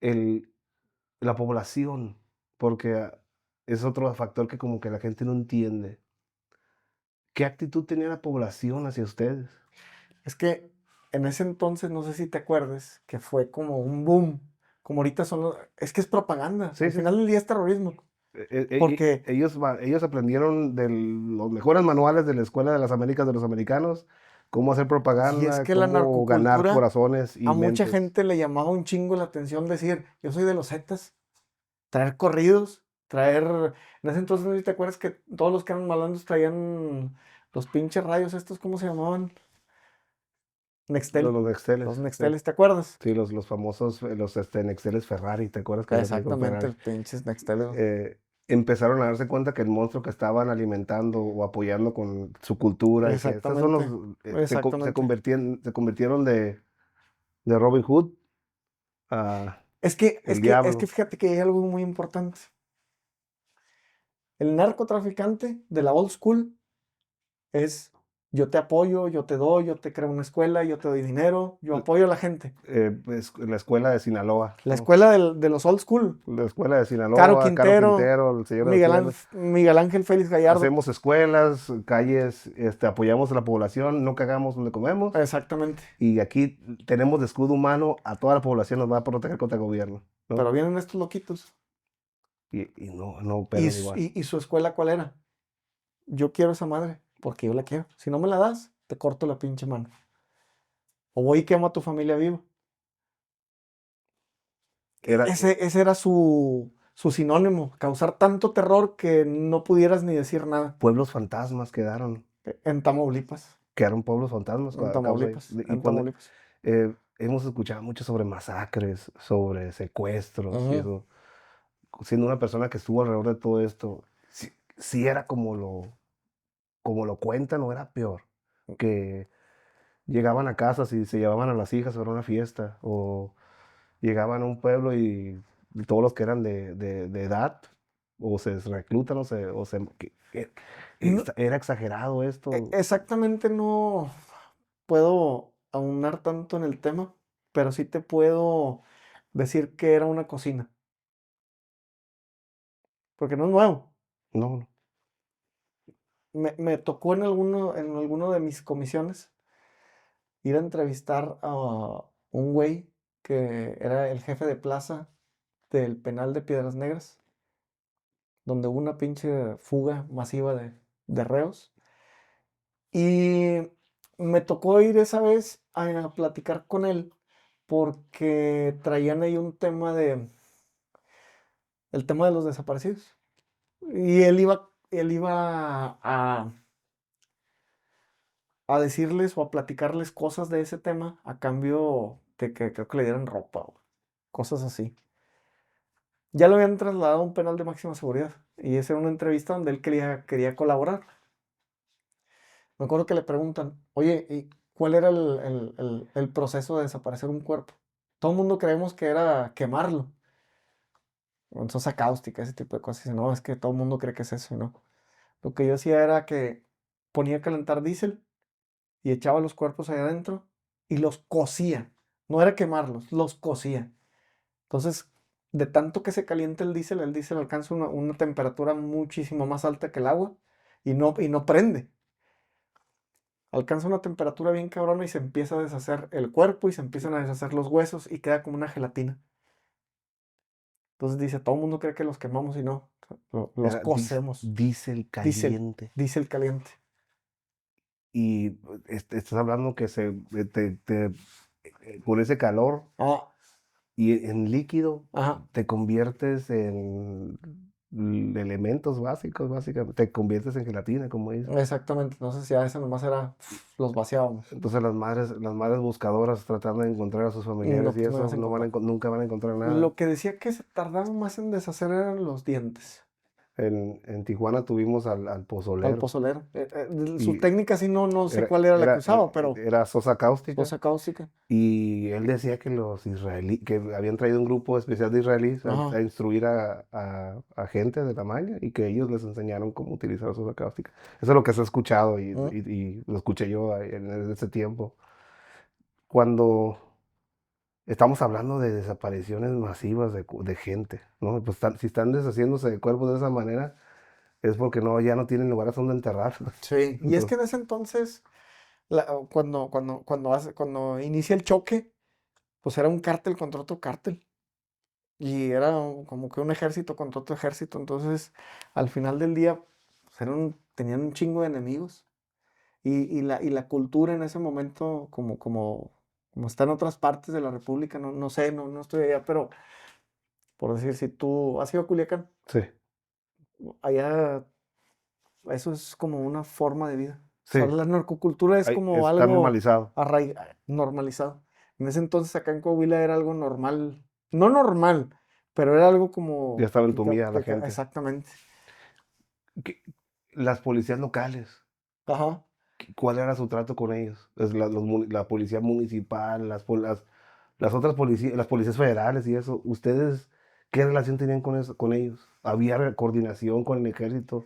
el, la población, porque es otro factor que como que la gente no entiende. ¿Qué actitud tenía la población hacia ustedes? Es que en ese entonces, no sé si te acuerdes, que fue como un boom. Como ahorita es que es propaganda. Sí, Al sí, final sí. del día es terrorismo. Porque, Ellos aprendieron de los mejores manuales de la Escuela de las Américas de los Americanos, cómo hacer y es propaganda, que la cómo ganar narcocultura corazones y a mucha mentes. gente le llamaba un chingo la atención decir, yo soy de los Zetas. Traer corridos, en ese entonces, no sé si te acuerdas que todos los que eran malandros traían los pinches rayos estos, ¿cómo se llamaban? Nextel, Los los Nexteles, sí. Nexteles, ¿te acuerdas? Sí, los famosos, Nexteles Ferrari, ¿te acuerdas que venían con Exactamente, Ferrari? los pinches Nexteles. eh, Empezaron a darse cuenta que el monstruo que estaban alimentando o apoyando con su cultura, y que estos son Exactamente, exactamente. se convirtieron de Robin Hood a el Es que diablo. fíjate que hay algo muy importante. El narcotraficante de la old school es yo te apoyo, yo te doy, yo te creo una escuela, yo te doy dinero, yo apoyo a la gente. Pues, la escuela de Sinaloa, La ¿no? escuela de los old school. La escuela de Caro Sinaloa, Caro Quintero, Quintero, el Señor de los Cielos. Miguel Ángel Félix Gallardo. Hacemos escuelas, calles, apoyamos a la población, no cagamos donde comemos. Exactamente. Y aquí tenemos de escudo humano a toda la población, nos va a proteger contra el gobierno, ¿no? Pero vienen estos loquitos. Y no operan igual. Y su escuela cuál era? Yo quiero esa madre, porque yo la quiero. Si no me la das, te corto la pinche mano. O voy y quemo a tu familia viva. Era Ese era su sinónimo, causar tanto terror que no pudieras ni decir nada. pueblos fantasmas En Tamaulipas, quedaron pueblos fantasmas en a causa de... Tamaulipas, Y en cuando Tamaulipas. hemos escuchado mucho sobre masacres, sobre secuestros y Ujú. eso, siendo una persona que estuvo alrededor de todo esto, si era como lo cuentan o era peor, que llegaban a casas y se llevaban a las hijas para una fiesta, o llegaban a un pueblo y todos los que eran de edad, o se reclutan, No, era exagerado esto. exactamente no puedo aunar tanto en el tema, pero sí te puedo decir que era una cocina, porque no es nuevo. No, no. Me tocó en alguno de mis comisiones ir a entrevistar a un güey que era el jefe de plaza del penal de Piedras Negras, donde hubo una pinche fuga masiva de reos. Y me tocó ir esa vez a platicar con él porque traían ahí el tema de los desaparecidos. Y él iba a decirles o a platicarles cosas de ese tema a cambio de que creo que le dieran ropa o cosas así. Ya lo habían trasladado a un penal de máxima seguridad y esa era una entrevista donde él quería colaborar. Me acuerdo que le preguntan, oye, ¿y cuál era el proceso de desaparecer un cuerpo? Todo el mundo creemos que era quemarlo, con sosa cáustica, ese tipo de cosas. Y dice, no, es que todo el mundo cree que es eso, ¿no? Lo que yo hacía era que ponía a calentar diésel y echaba los cuerpos ahí adentro y los cocía. No era quemarlos, los cocía. Entonces, de tanto que se calienta el diésel alcanza una temperatura muchísimo más alta que el agua y no prende. Alcanza una temperatura bien cabrona y se empieza a deshacer el cuerpo y se empiezan a deshacer los huesos y queda como una gelatina. Entonces dice, todo el mundo cree que los quemamos y no, los Era cocemos. diésel Diésel, caliente. diésel caliente. Y estás hablando que con ese calor Ah, y en líquido ajá, te conviertes en elementos básicos, básicamente. Te conviertes en gelatina, como dices. exactamente. No sé si a ese nomás era, los vaciábamos. Entonces las madres buscadoras tratando de encontrar a sus familiares No, y pues no eso ibas a encontrar. nunca van a encontrar nada. Lo que decía que se tardaban más en deshacer eran los dientes. En Tijuana tuvimos al al pozolero pozolero. Su y técnica sí no sé era, cuál era la que era, era, usaba, pero era sosa cáustica. sosa cáustica. Y él decía que los israelíes, que habían traído un grupo especial de israelíes a Ajá. instruir a gente de la malla y que ellos les enseñaron cómo utilizar soda cáustica. Eso es lo que se ha escuchado Mm. y lo escuché yo en ese tiempo. Cuando estamos hablando de desapariciones masivas de gente, ¿no? Pues si están deshaciéndose de cuerpos de esa manera, es porque no, ya no tienen lugares donde enterrarlos. Sí, y es que Entonces, en ese entonces, cuando inicia el choque, pues era un cártel contra otro cártel. Y era como que un ejército contra otro ejército. Entonces, al final del día, pues tenían un chingo de enemigos. Y la cultura en ese momento, como está en otras partes de la República, no sé, no estoy allá, pero por decir, si tú has ido a Culiacán, sí, allá eso es como una forma de vida. O sea, sí, la narcocultura es como está algo normalizado. normalizado. En ese entonces acá en Coahuila era algo normal, no normal, pero era algo Ya como estaba entumida la gente. exactamente. ¿Qué- Las policías locales, Ajá. ¿cuál era su trato con ellos? La policía municipal, las otras policías, las policías federales y eso. ¿Ustedes qué relación tenían con eso, con ellos? ¿Había coordinación con el ejército?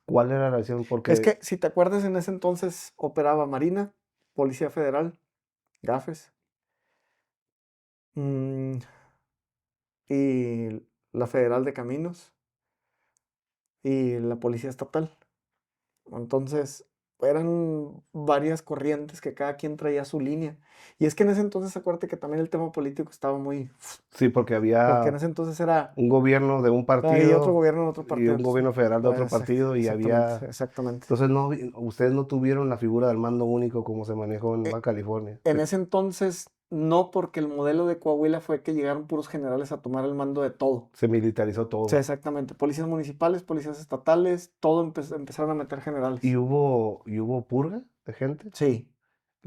¿Cuál era la relación? Es Porque que si te acuerdas, en ese entonces operaba Marina, Policía Federal, GAFES, mm, y la Federal de Caminos y la Policía Estatal. Entonces, eran varias corrientes que cada quien traía su línea. Y es que en ese entonces, acuérdate que también el tema político estaba muy... sí, porque Porque en había ese entonces era... un gobierno de un Y otro partido gobierno en otro y partido. un gobierno federal de otro partido y Exactamente, había... exactamente. Entonces no, ustedes no tuvieron la figura del mando único como se manejó en E- Baja California. En ese entonces, no, porque el modelo de Coahuila fue que llegaron puros generales a tomar el mando de todo. Se militarizó Sí, todo. exactamente. Policías municipales, policías estatales, todo empezaron a meter Y generales. hubo purga de gente. Sí,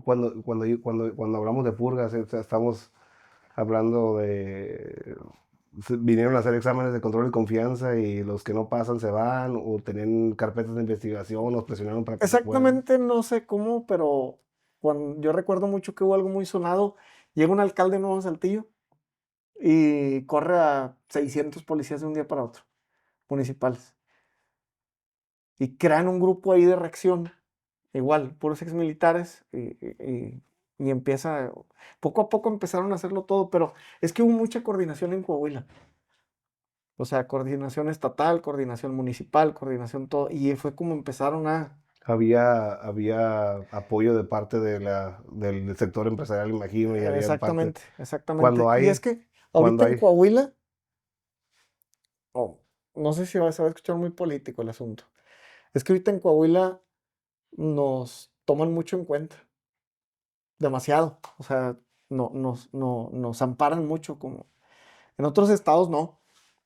Cuando hablamos de purgas, o sea, estamos hablando vinieron a hacer exámenes de control y confianza y los que no pasan se van o tenían carpetas de investigación, los presionaron para que se fueran. exactamente no sé cómo, pero yo recuerdo mucho que hubo algo muy sonado. Llega un alcalde nuevo a Saltillo y corre a 600 policías de un día para otro, municipales. Y crean un grupo ahí de reacción, igual, puros exmilitares, y empieza, poco a poco empezaron a hacerlo todo, pero es que hubo mucha coordinación en Coahuila. O sea, coordinación estatal, coordinación municipal, coordinación todo, y fue como empezaron a... Había apoyo de parte del sector empresarial, imagino, y había parte. Exactamente, exactamente. Cuando Y es hay, que cuando ahorita en hay, Coahuila, oh, no sé si se va a escuchar muy político el asunto. Es que ahorita en Coahuila nos toman mucho en cuenta, demasiado. O sea, nos amparan mucho, como en otros estados no.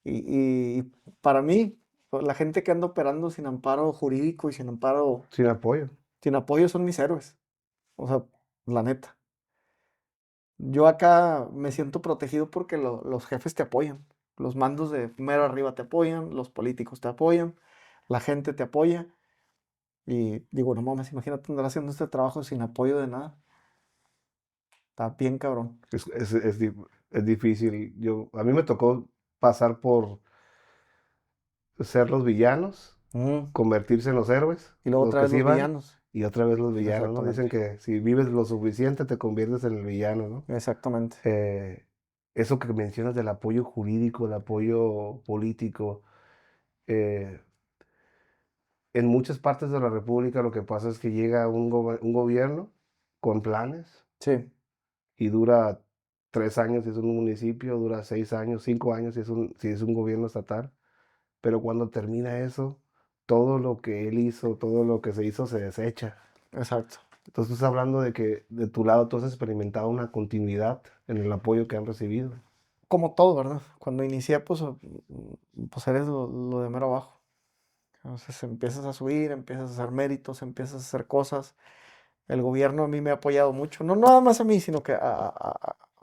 Y para mí, pues, la gente que anda operando sin amparo jurídico y sin amparo, sin apoyo. sin apoyo son mis héroes. O sea, la neta. Yo acá me siento protegido porque los jefes te apoyan. Los mandos de mero arriba te apoyan, los políticos te apoyan, la gente te apoya. Y digo, no mames, imagínate andar haciendo este trabajo sin apoyo de nada. Está bien cabrón. Es difícil. A mí me tocó pasar por ser los villanos, Mm. convertirse en los héroes, Y luego los otra que vez sí los van, villanos. y otra vez los villanos, ¿no? Dicen Exactamente. que si vives lo suficiente te conviertes en el villano, ¿no? Exactamente. Eh, Eso que mencionas del apoyo jurídico, el apoyo político, eh, en muchas partes de la República lo que pasa es que llega un gobierno con planes Sí, y dura 3 años si es un municipio, dura 6 años, 5 años si es un gobierno estatal, pero cuando termina eso, todo lo que él hizo, todo lo que se hizo se desecha. exacto. Entonces estás hablando de que de tu lado tú has experimentado una continuidad en el apoyo que han recibido. Como todo, ¿verdad? Cuando inicié, pues eres lo de mero abajo. Entonces empiezas a subir, empiezas a hacer méritos, empiezas a hacer cosas. El gobierno a mí me ha apoyado mucho. No nada más a mí, sino que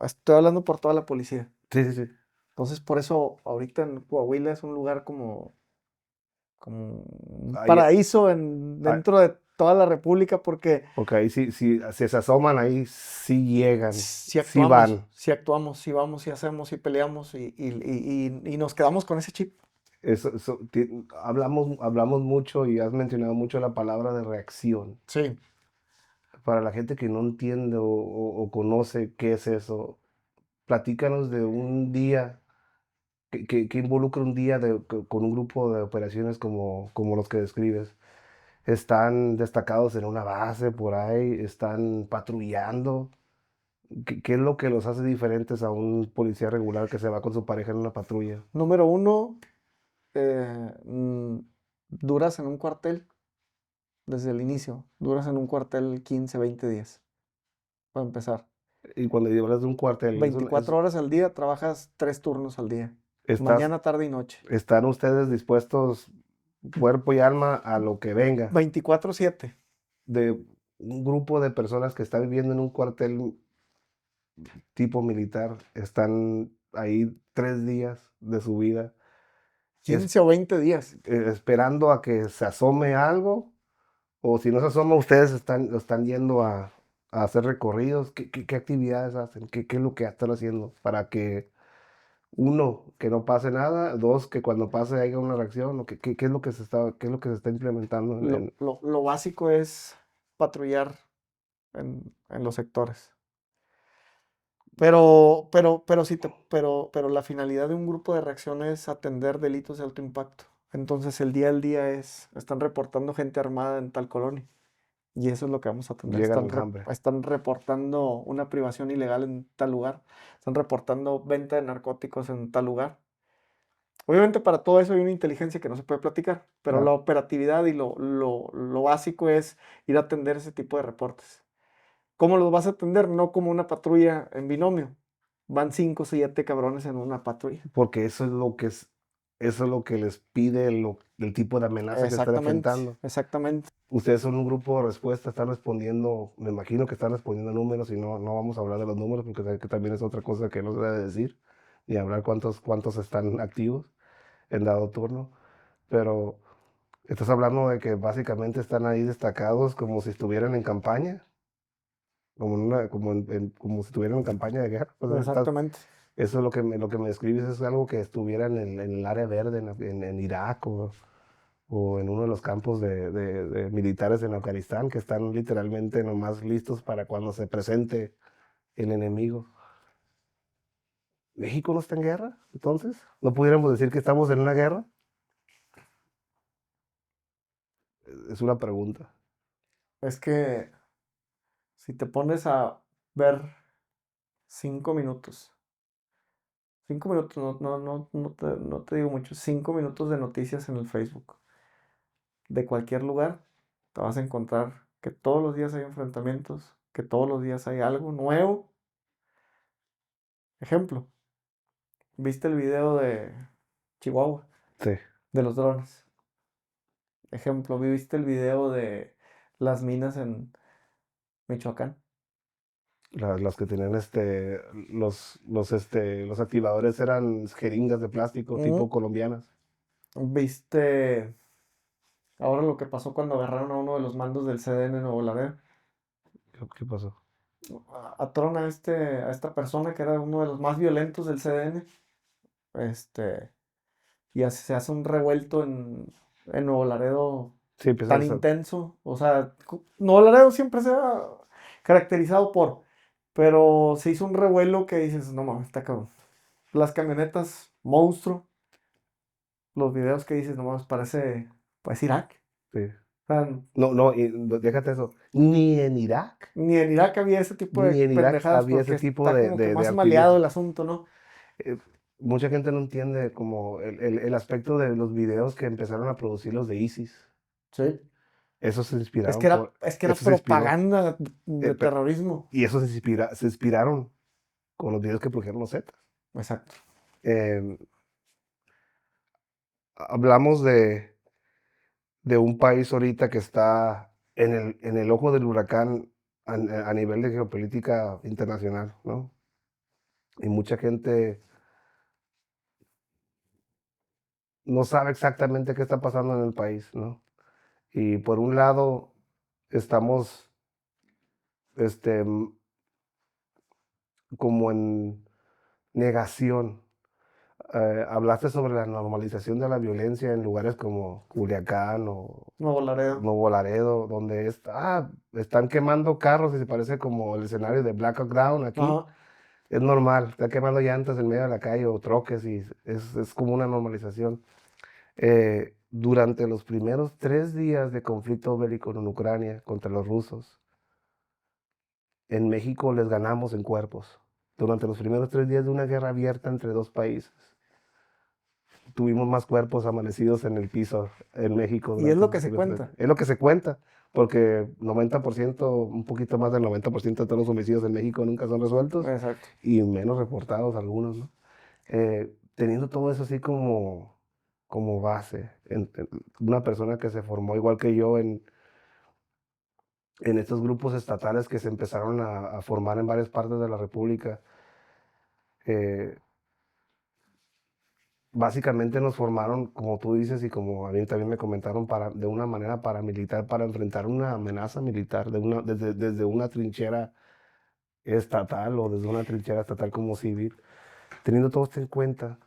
estoy hablando por toda la policía. Sí, sí, sí. Entonces, por eso ahorita en Coahuila es un lugar como, como un Ahí, paraíso ah, dentro de toda la República, porque porque ahí sí, sí, si se asoman, ahí sí llegan, si sí actuamos, van. si actuamos, si vamos, si hacemos, si peleamos y nos quedamos con ese chip. Hablamos mucho y has mencionado mucho la palabra de reacción. Sí, Para la gente que no entiende o conoce qué es eso, platícanos de un día que involucra un día con un grupo de operaciones como los que describes. Están destacados en una base por ahí, están patrullando. ¿Qué es lo que los hace diferentes a un policía regular que se va con su pareja en una patrulla? número uno, eh, mm, duras en un cuartel desde el inicio, duras en un cuartel 15, 20 días, para empezar. Y cuando hablas de un cuartel, 24 horas al día, trabajas 3 turnos al día, estás, mañana, tarde y noche. están ustedes dispuestos, cuerpo y alma, a lo que venga, 24/7. de un grupo de personas que está viviendo en un cuartel tipo militar, están ahí 3 días de su vida, es- 15 o 20 días. esperando a que se asome algo, o si no se asoma, ustedes están yendo a hacer recorridos. ¿Qué actividades hacen? ¿Qué es lo que están haciendo para que, uno, que no pase nada, dos, que cuando pase haya una reacción, o qué es lo que qué es lo que se está implementando Lo básico es patrullar en los sectores. Pero la finalidad de un grupo de reacción es atender delitos de alto impacto. Entonces el día al día están reportando gente armada en tal colonia. Y eso es lo que vamos a atender. llegan en hambre? Están reportando una privación ilegal en tal lugar. Están reportando venta de narcóticos en tal lugar. Obviamente para todo eso hay una inteligencia que no se puede platicar, pero la Claro. operatividad y lo básico es ir a atender ese tipo de reportes. ¿Cómo los vas a atender? No como una patrulla en binomio. Van 5 o 7 cabrones en una patrulla. Porque eso es lo que les pide el tipo de amenaza que están Exactamente, enfrentando. exactamente. Ustedes son un grupo de respuesta, están respondiendo, me imagino que están respondiendo números y no vamos a hablar de los números porque sé que también es otra cosa que no se debe decir, ni hablar cuántos están activos en dado turno, pero estás hablando de que básicamente están ahí destacados como si estuvieran en campaña, como si estuvieran en campaña de guerra. Pues Exactamente. eso es lo que me describes, es algo que estuvieran en el área verde, en Irak o en uno de los campos de militares en Afganistán, que están literalmente nomás listos para cuando se presente el enemigo. ¿México no está en guerra? Entonces, ¿no pudiéramos decir que estamos en una guerra? Es una pregunta. Es que si te pones a ver 5 minutos, 5 minutos, no te digo mucho, 5 minutos de noticias en el Facebook de cualquier lugar, te vas a encontrar que todos los días hay enfrentamientos, que todos los días hay algo nuevo. Ejemplo, ¿viste el video de Chihuahua, Sí, de los drones? Ejemplo, ¿viste el video de las minas en Michoacán? las que tenían los activadores eran jeringas de plástico Mm, tipo colombianas. ¿Viste ahora lo que pasó cuando agarraron a uno de los mandos del CDN en Nuevo Laredo? ¿Qué pasó? Atoraron a esta persona que era uno de los más violentos del CDN, este, y se hace un revuelto en Nuevo Laredo Sí, tan intenso. O sea, Nuevo Laredo siempre se ha caracterizado pero se hizo un revuelo que dices, no mames, está cabrón. Las camionetas, monstruo. Los videos que dices, no mames, parece Irak. sí. O sea, No, no, déjate eso. Ni en Irak, ni en Irak había ese tipo de ni en Irak pendejadas había ese porque tipo está como que de más maleado activismo. el asunto, ¿no? eh, Mucha gente no entiende como el aspecto de los videos que empezaron a producir los de ISIS. Sí. Esos se Es inspiraron que era, por, es que era eso se inspiró, propaganda de pero- terrorismo. y eso se inspiraron con los videos que produjeron los Zetas. Exacto. Eh, Hablamos de un país ahorita que está en el ojo del huracán a nivel de geopolítica internacional, ¿no? Y mucha gente no sabe exactamente qué está pasando en el país, ¿no? Y por un lado estamos, este, como en negación. Hablaste sobre la normalización de la violencia en lugares como Culiacán o Nuevo Laredo. Nuevo Laredo, donde están quemando carros y se parece como el escenario de Black Hawk Down aquí. Ajá. Es normal, está quemando llantas en medio de la calle o troques y es como una normalización. Durante los primeros 3 días de conflicto bélico en Ucrania contra los rusos, en México les ganamos en cuerpos. Durante los primeros 3 días de una guerra abierta entre dos países, tuvimos más cuerpos amanecidos en el piso en México Y es durante lo los que se primeros 3 días. cuenta. Es lo que se cuenta, porque 90%, un poquito más del 90% de todos los homicidios en México nunca son resueltos Exacto. y menos reportados algunos, ¿no? Teniendo todo eso así como base, una persona que se formó igual que yo en estos grupos estatales que se empezaron a formar en varias partes de la República, eh, básicamente nos formaron, como tú dices y como a mí también me comentaron, de una manera paramilitar para enfrentar una amenaza militar desde una trinchera estatal o desde una trinchera estatal como civil. Teniendo todo esto en cuenta,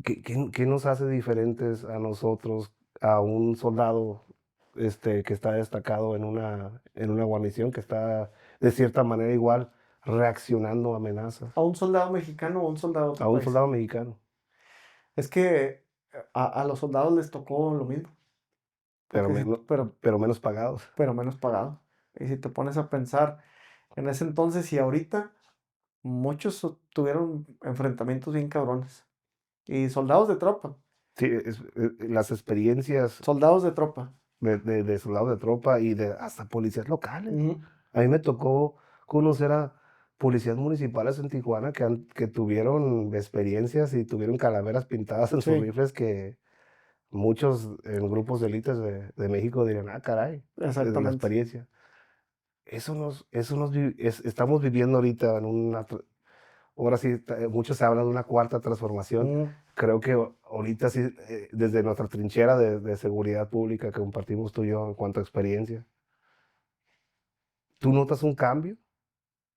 ¿qué nos hace diferentes a nosotros, a un soldado que está destacado en una guarnición, que está de cierta manera igual reaccionando a amenazas, A un soldado mexicano o a un soldado de a otro un país. soldado mexicano, Es que a los soldados les tocó lo mismo. pero Porque sí, menos, pero menos pagados? pero menos pagado. Y si te pones a pensar en ese entonces y ahorita, muchos tuvieron enfrentamientos bien cabrones. Y soldados de tropa, Sí, las experiencias soldados de tropa. de soldados de tropa y de hasta policías locales. Ujú. A mí me tocó conocer a policías municipales en Tijuana que tuvieron experiencias y tuvieron calaveras pintadas en sus Sí, rifles que muchos en grupos de élites de México dirían, ah, caray, desde la exactamente. experiencia. Estamos viviendo ahorita en ahora sí, mucho se habla de una cuarta transformación. Mm. Creo que ahorita sí, desde nuestra trinchera de seguridad pública que compartimos tú y yo en cuanto a experiencia, ¿tú notas un cambio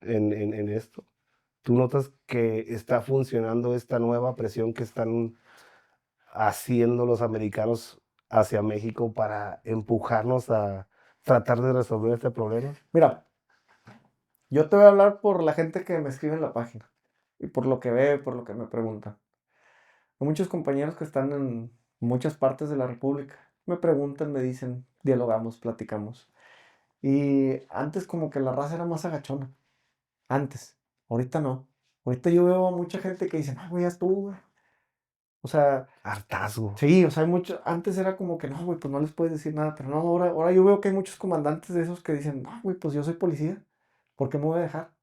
en esto? ¿Tú notas que está funcionando esta nueva presión que están haciendo los americanos hacia México para empujarnos a tratar de resolver este problema? Mira, yo te voy a hablar por la gente que me escribe en la página y por lo que ve, por lo que me preguntan. Hay muchos compañeros que están en muchas partes de la República. Me preguntan, me dicen, dialogamos, platicamos. Y antes como que la raza era más agachona. Antes. Ahorita no. Ahorita yo veo a mucha gente que dice, no, güey, ya estuvo, güey. O sea, Hartazgo. sí, o sea, hay mucho. Antes era como que, no, güey, pues no les puedes decir nada. Pero no, ahora yo veo que hay muchos comandantes de esos que dicen, no, güey, pues yo soy policía. ¿Por qué me voy a dejar?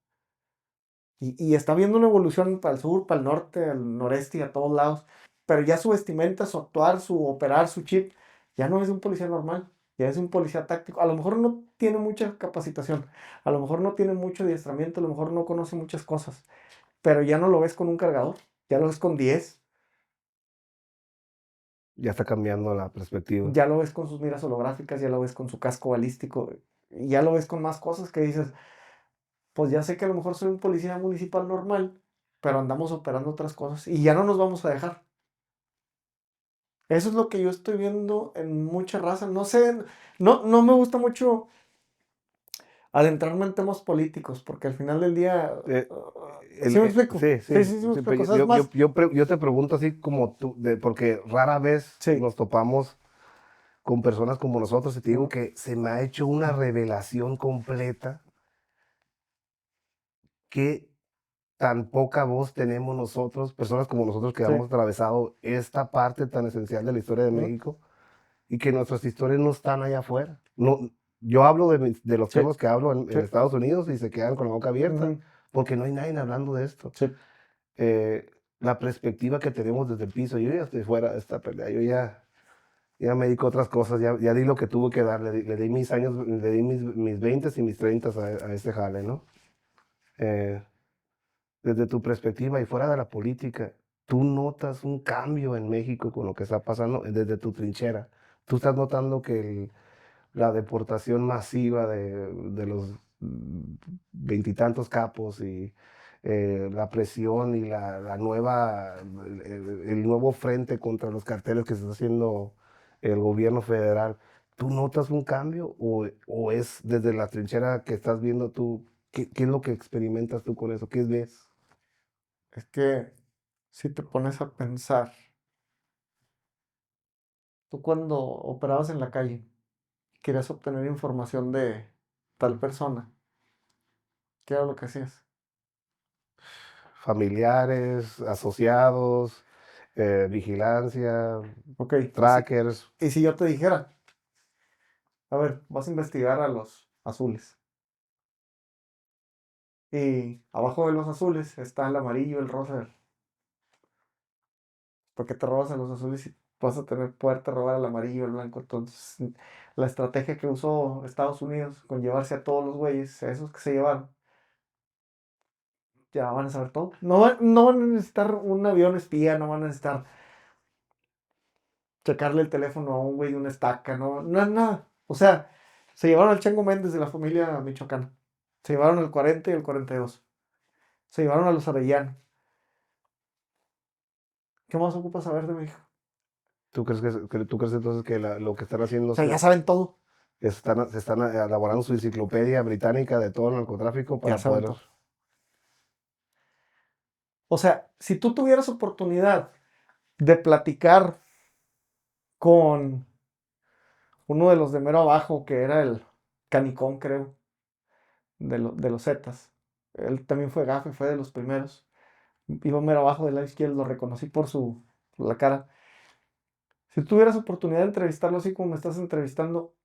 Y está viendo una evolución para el sur, para el norte, al noreste y a todos lados. Pero ya su vestimenta, su actuar, su operar, su chip, ya no es de un policía normal, ya es de un policía táctico. A lo mejor no tiene mucha capacitación, a lo mejor no tiene mucho adiestramiento, a lo mejor no conoce muchas cosas, pero ya no lo ves con un cargador, ya lo ves con 10, Ya está cambiando la perspectiva. ya lo ves con sus miras holográficas, ya lo ves con su casco balístico, y ya lo ves con más cosas que dices, pues ya sé que a lo mejor soy un policía municipal normal, pero andamos operando otras cosas y ya no nos vamos a dejar. Eso es lo que yo estoy viendo en mucha raza. No sé, no me gusta mucho adentrarme en temas políticos, porque al final del día, Eh, ¿sí me explico? sí, Sí, sí, sí, sí me sí, explico. O pero sea, es más, yo te pregunto así como tú, porque rara vez sí. nos topamos con personas como nosotros y te digo Ujú. que se me ha hecho una revelación completa que tan poca voz tenemos nosotros, personas como nosotros que Sí. hemos atravesado esta parte tan esencial de la historia de Ujú. México y que nuestras historias no están allá afuera. No, yo hablo de los Sí. temas que hablo Sí. en Estados Unidos y se quedan con la boca abierta Ujú. porque no hay nadie hablando de esto. Sí. La perspectiva que tenemos desde el piso, yo ya estoy fuera de esta pelea, yo ya me dedico a otras cosas, ya di lo que tuve que dar, le di mis años, le di mis 20 y mis 30 a este jale, ¿no? Eh, Desde tu perspectiva y fuera de la política, ¿Tú notas un cambio en México con lo que está pasando desde tu trinchera? ¿Tú estás notando que la deportación masiva de los veintitantos capos y la presión y la nueva, el nuevo frente contra los carteles que se está haciendo el gobierno federal, ¿tú notas un cambio o es desde la trinchera que estás viendo tú? ¿Qué es lo que experimentas tú con eso? ¿Qué ves? Es que si te pones a pensar, tú cuando operabas en la calle, querías obtener información de tal persona, ¿qué era lo que hacías? Familiares, asociados, vigilancia, Ok, trackers. y si yo te dijera, a ver, vas a investigar a los azules, y abajo de los azules está el amarillo, el rosa, ¿por qué te robas a los azules si vas a poderte robar al amarillo, el blanco? Entonces, la estrategia que usó Estados Unidos con llevarse a todos los güeyes, a esos que se llevaron, ya van a saber todo. No van a necesitar un avión espía, no van a necesitar checarle el teléfono a un güey de una estaca, no es nada. O sea, se llevaron al Chango Méndez de la familia michoacana. Se llevaron el 40 y el 42. Se llevaron a los Arellano. ¿Qué más ocupas saber de México? ¿Tú crees entonces que lo que están haciendo O es sea, que ya saben todo. se están elaborando su enciclopedia británica de todo el narcotráfico Ya para saben poder... todo. O sea, si tú tuvieras oportunidad de platicar con uno de los de mero abajo, que era el Canicón, creo, de los Zetas. Él también fue gafe, fue de los primeros. Iba mero abajo del lado izquierdo, lo reconocí por la cara. Si tuvieras oportunidad de entrevistarlo así como me estás entrevistando,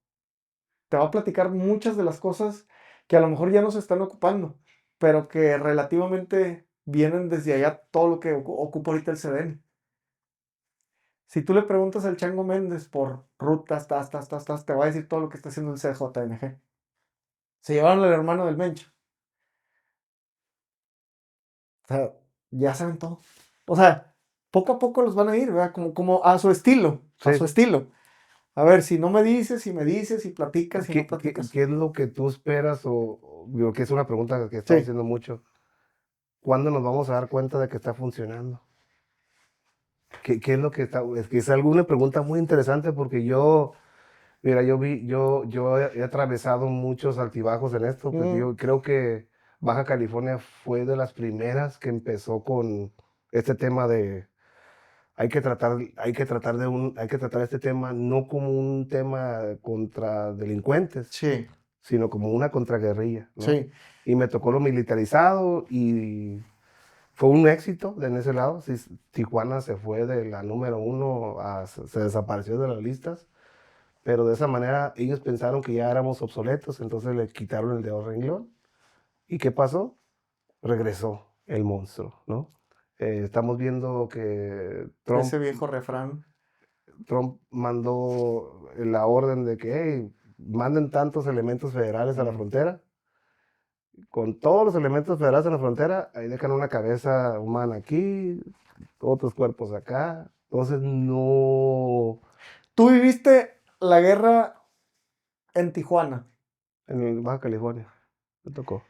te va a platicar muchas de las cosas que a lo mejor ya no se están ocupando, pero que relativamente vienen desde allá todo lo que ocupa ahorita el CDN. Si tú le preguntas al Chango Méndez por rutas, te va a decir todo lo que está haciendo el CJNG. Se llevaron al hermano del Mencho. O sea, ya saben todo. O sea, poco a poco los van a ir, ¿verdad? Como a su estilo, a Sí, su estilo. A ver, si no me dices, si me dices, si platicas, si no platicas. ¿qué es lo que tú esperas digo, que es una pregunta que estamos Sí. haciendo mucho? ¿Cuándo nos vamos a dar cuenta de que está funcionando? ¿Qué es lo que está? Es que es alguna pregunta muy interesante porque mira, yo he atravesado muchos altibajos en esto, porque Mm, yo creo que Baja California fue de las primeras que empezó con este tema de hay que tratar este tema no como un tema contra delincuentes, sí, sino como una contraguerrilla, ¿no? sí. Y me tocó lo militarizado y fue un éxito en ese lado. Sí, Tijuana se fue de la número uno, se desapareció de las listas, pero de esa manera ellos pensaron que ya éramos obsoletos, entonces le quitaron el dedo renglón. ¿Y qué pasó? Regresó el monstruo, ¿no? Estamos viendo que Ese viejo refrán. Trump mandó la orden de que hey, manden tantos elementos federales a la Mm. frontera. Con todos los elementos federales en la frontera, ahí dejan una cabeza humana aquí, otros cuerpos acá. Entonces no, Tú viviste la guerra en Tijuana en Baja California, me tocó.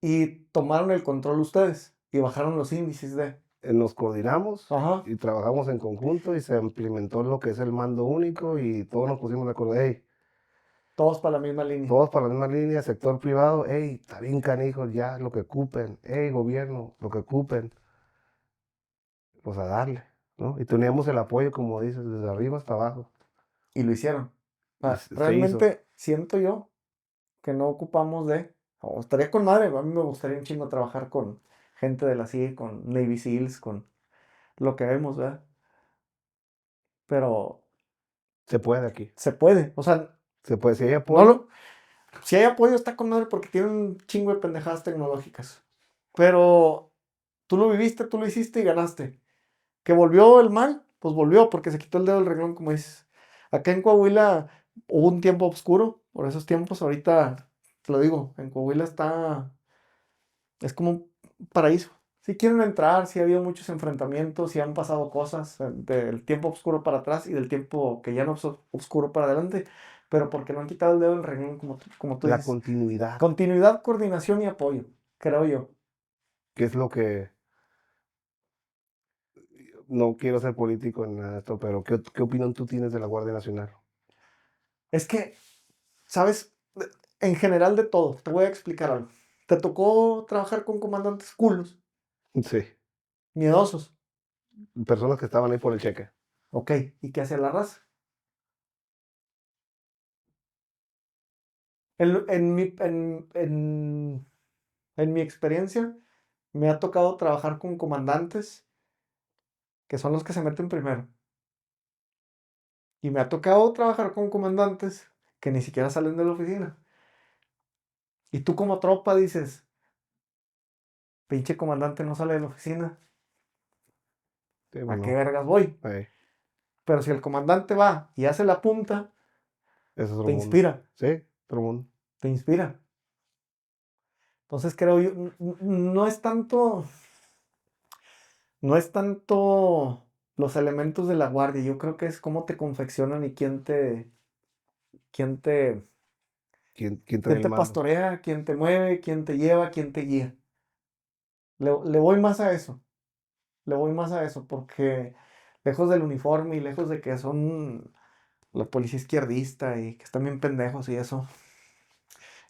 y tomaron el control ustedes y bajaron los índices de... Nos coordinamos Ajá, y trabajamos en conjunto y se implementó lo que es el mando único y todos nos pusimos de acuerdo, hey, todos para la misma línea. todos para la misma línea, sector privado, hey, está bien canijos, ya lo que ocupen, hey, gobierno, lo que ocupen, pues a darle, ¿no? Y teníamos el apoyo, como dices, desde arriba hasta abajo, Y lo hicieron. O y sea, se hizo. realmente siento yo que no ocupamos de... O estaría con madre, a mí me gustaría un chingo trabajar con gente de la CIA, con Navy SEALs, con lo que vemos, ¿verdad? Pero Se puede aquí, se puede. O sea, se puede, si hay no apoyo, lo... Si hay apoyo está con madre porque tienen un chingo de pendejadas tecnológicas. Pero tú lo viviste, tú lo hiciste y ganaste. Que volvió el mal, pues volvió porque se quitó el dedo del renglón, como dices. Acá en Coahuila hubo un tiempo oscuro, por esos tiempos ahorita, te lo digo, en Coahuila es como un paraíso. sí quieren entrar, sí ha habido muchos enfrentamientos, sí han pasado cosas del tiempo oscuro para atrás y del tiempo que ya no es oscuro para adelante, pero porque no han quitado el dedo del renglón, como tú La dices. continuidad, Continuidad, coordinación y apoyo, creo yo. que es lo que, no quiero ser político en nada de esto, pero ¿qué opinión tú tienes de la Guardia Nacional? Es que, ¿sabes? En general de todo, te voy a explicar algo. ¿Te tocó trabajar con comandantes culos, Sí, miedosos? personas que estaban ahí por el cheque. Ok, ¿y qué hacía la raza? En mi experiencia, me ha tocado trabajar con comandantes que son los que se meten primero. Y me ha tocado trabajar con comandantes que ni siquiera salen de la oficina. Y tú como tropa dices, pinche comandante no sale de la oficina, Sí, ¿a qué bueno, vergas voy? ahí, Pero si el comandante va y hace la punta, ese es otro te mundo. inspira, Sí, otro mundo. te inspira. Entonces creo yo, no es tanto los elementos de la guardia, yo creo que es cómo te confeccionan y quién te, ¿Quién trae quién el te mando? pastorea, quién te mueve, quién te lleva, quién te guía. Le voy más a eso, le voy más a eso, porque lejos del uniforme y lejos de que son la policía izquierdista y que están bien pendejos y eso,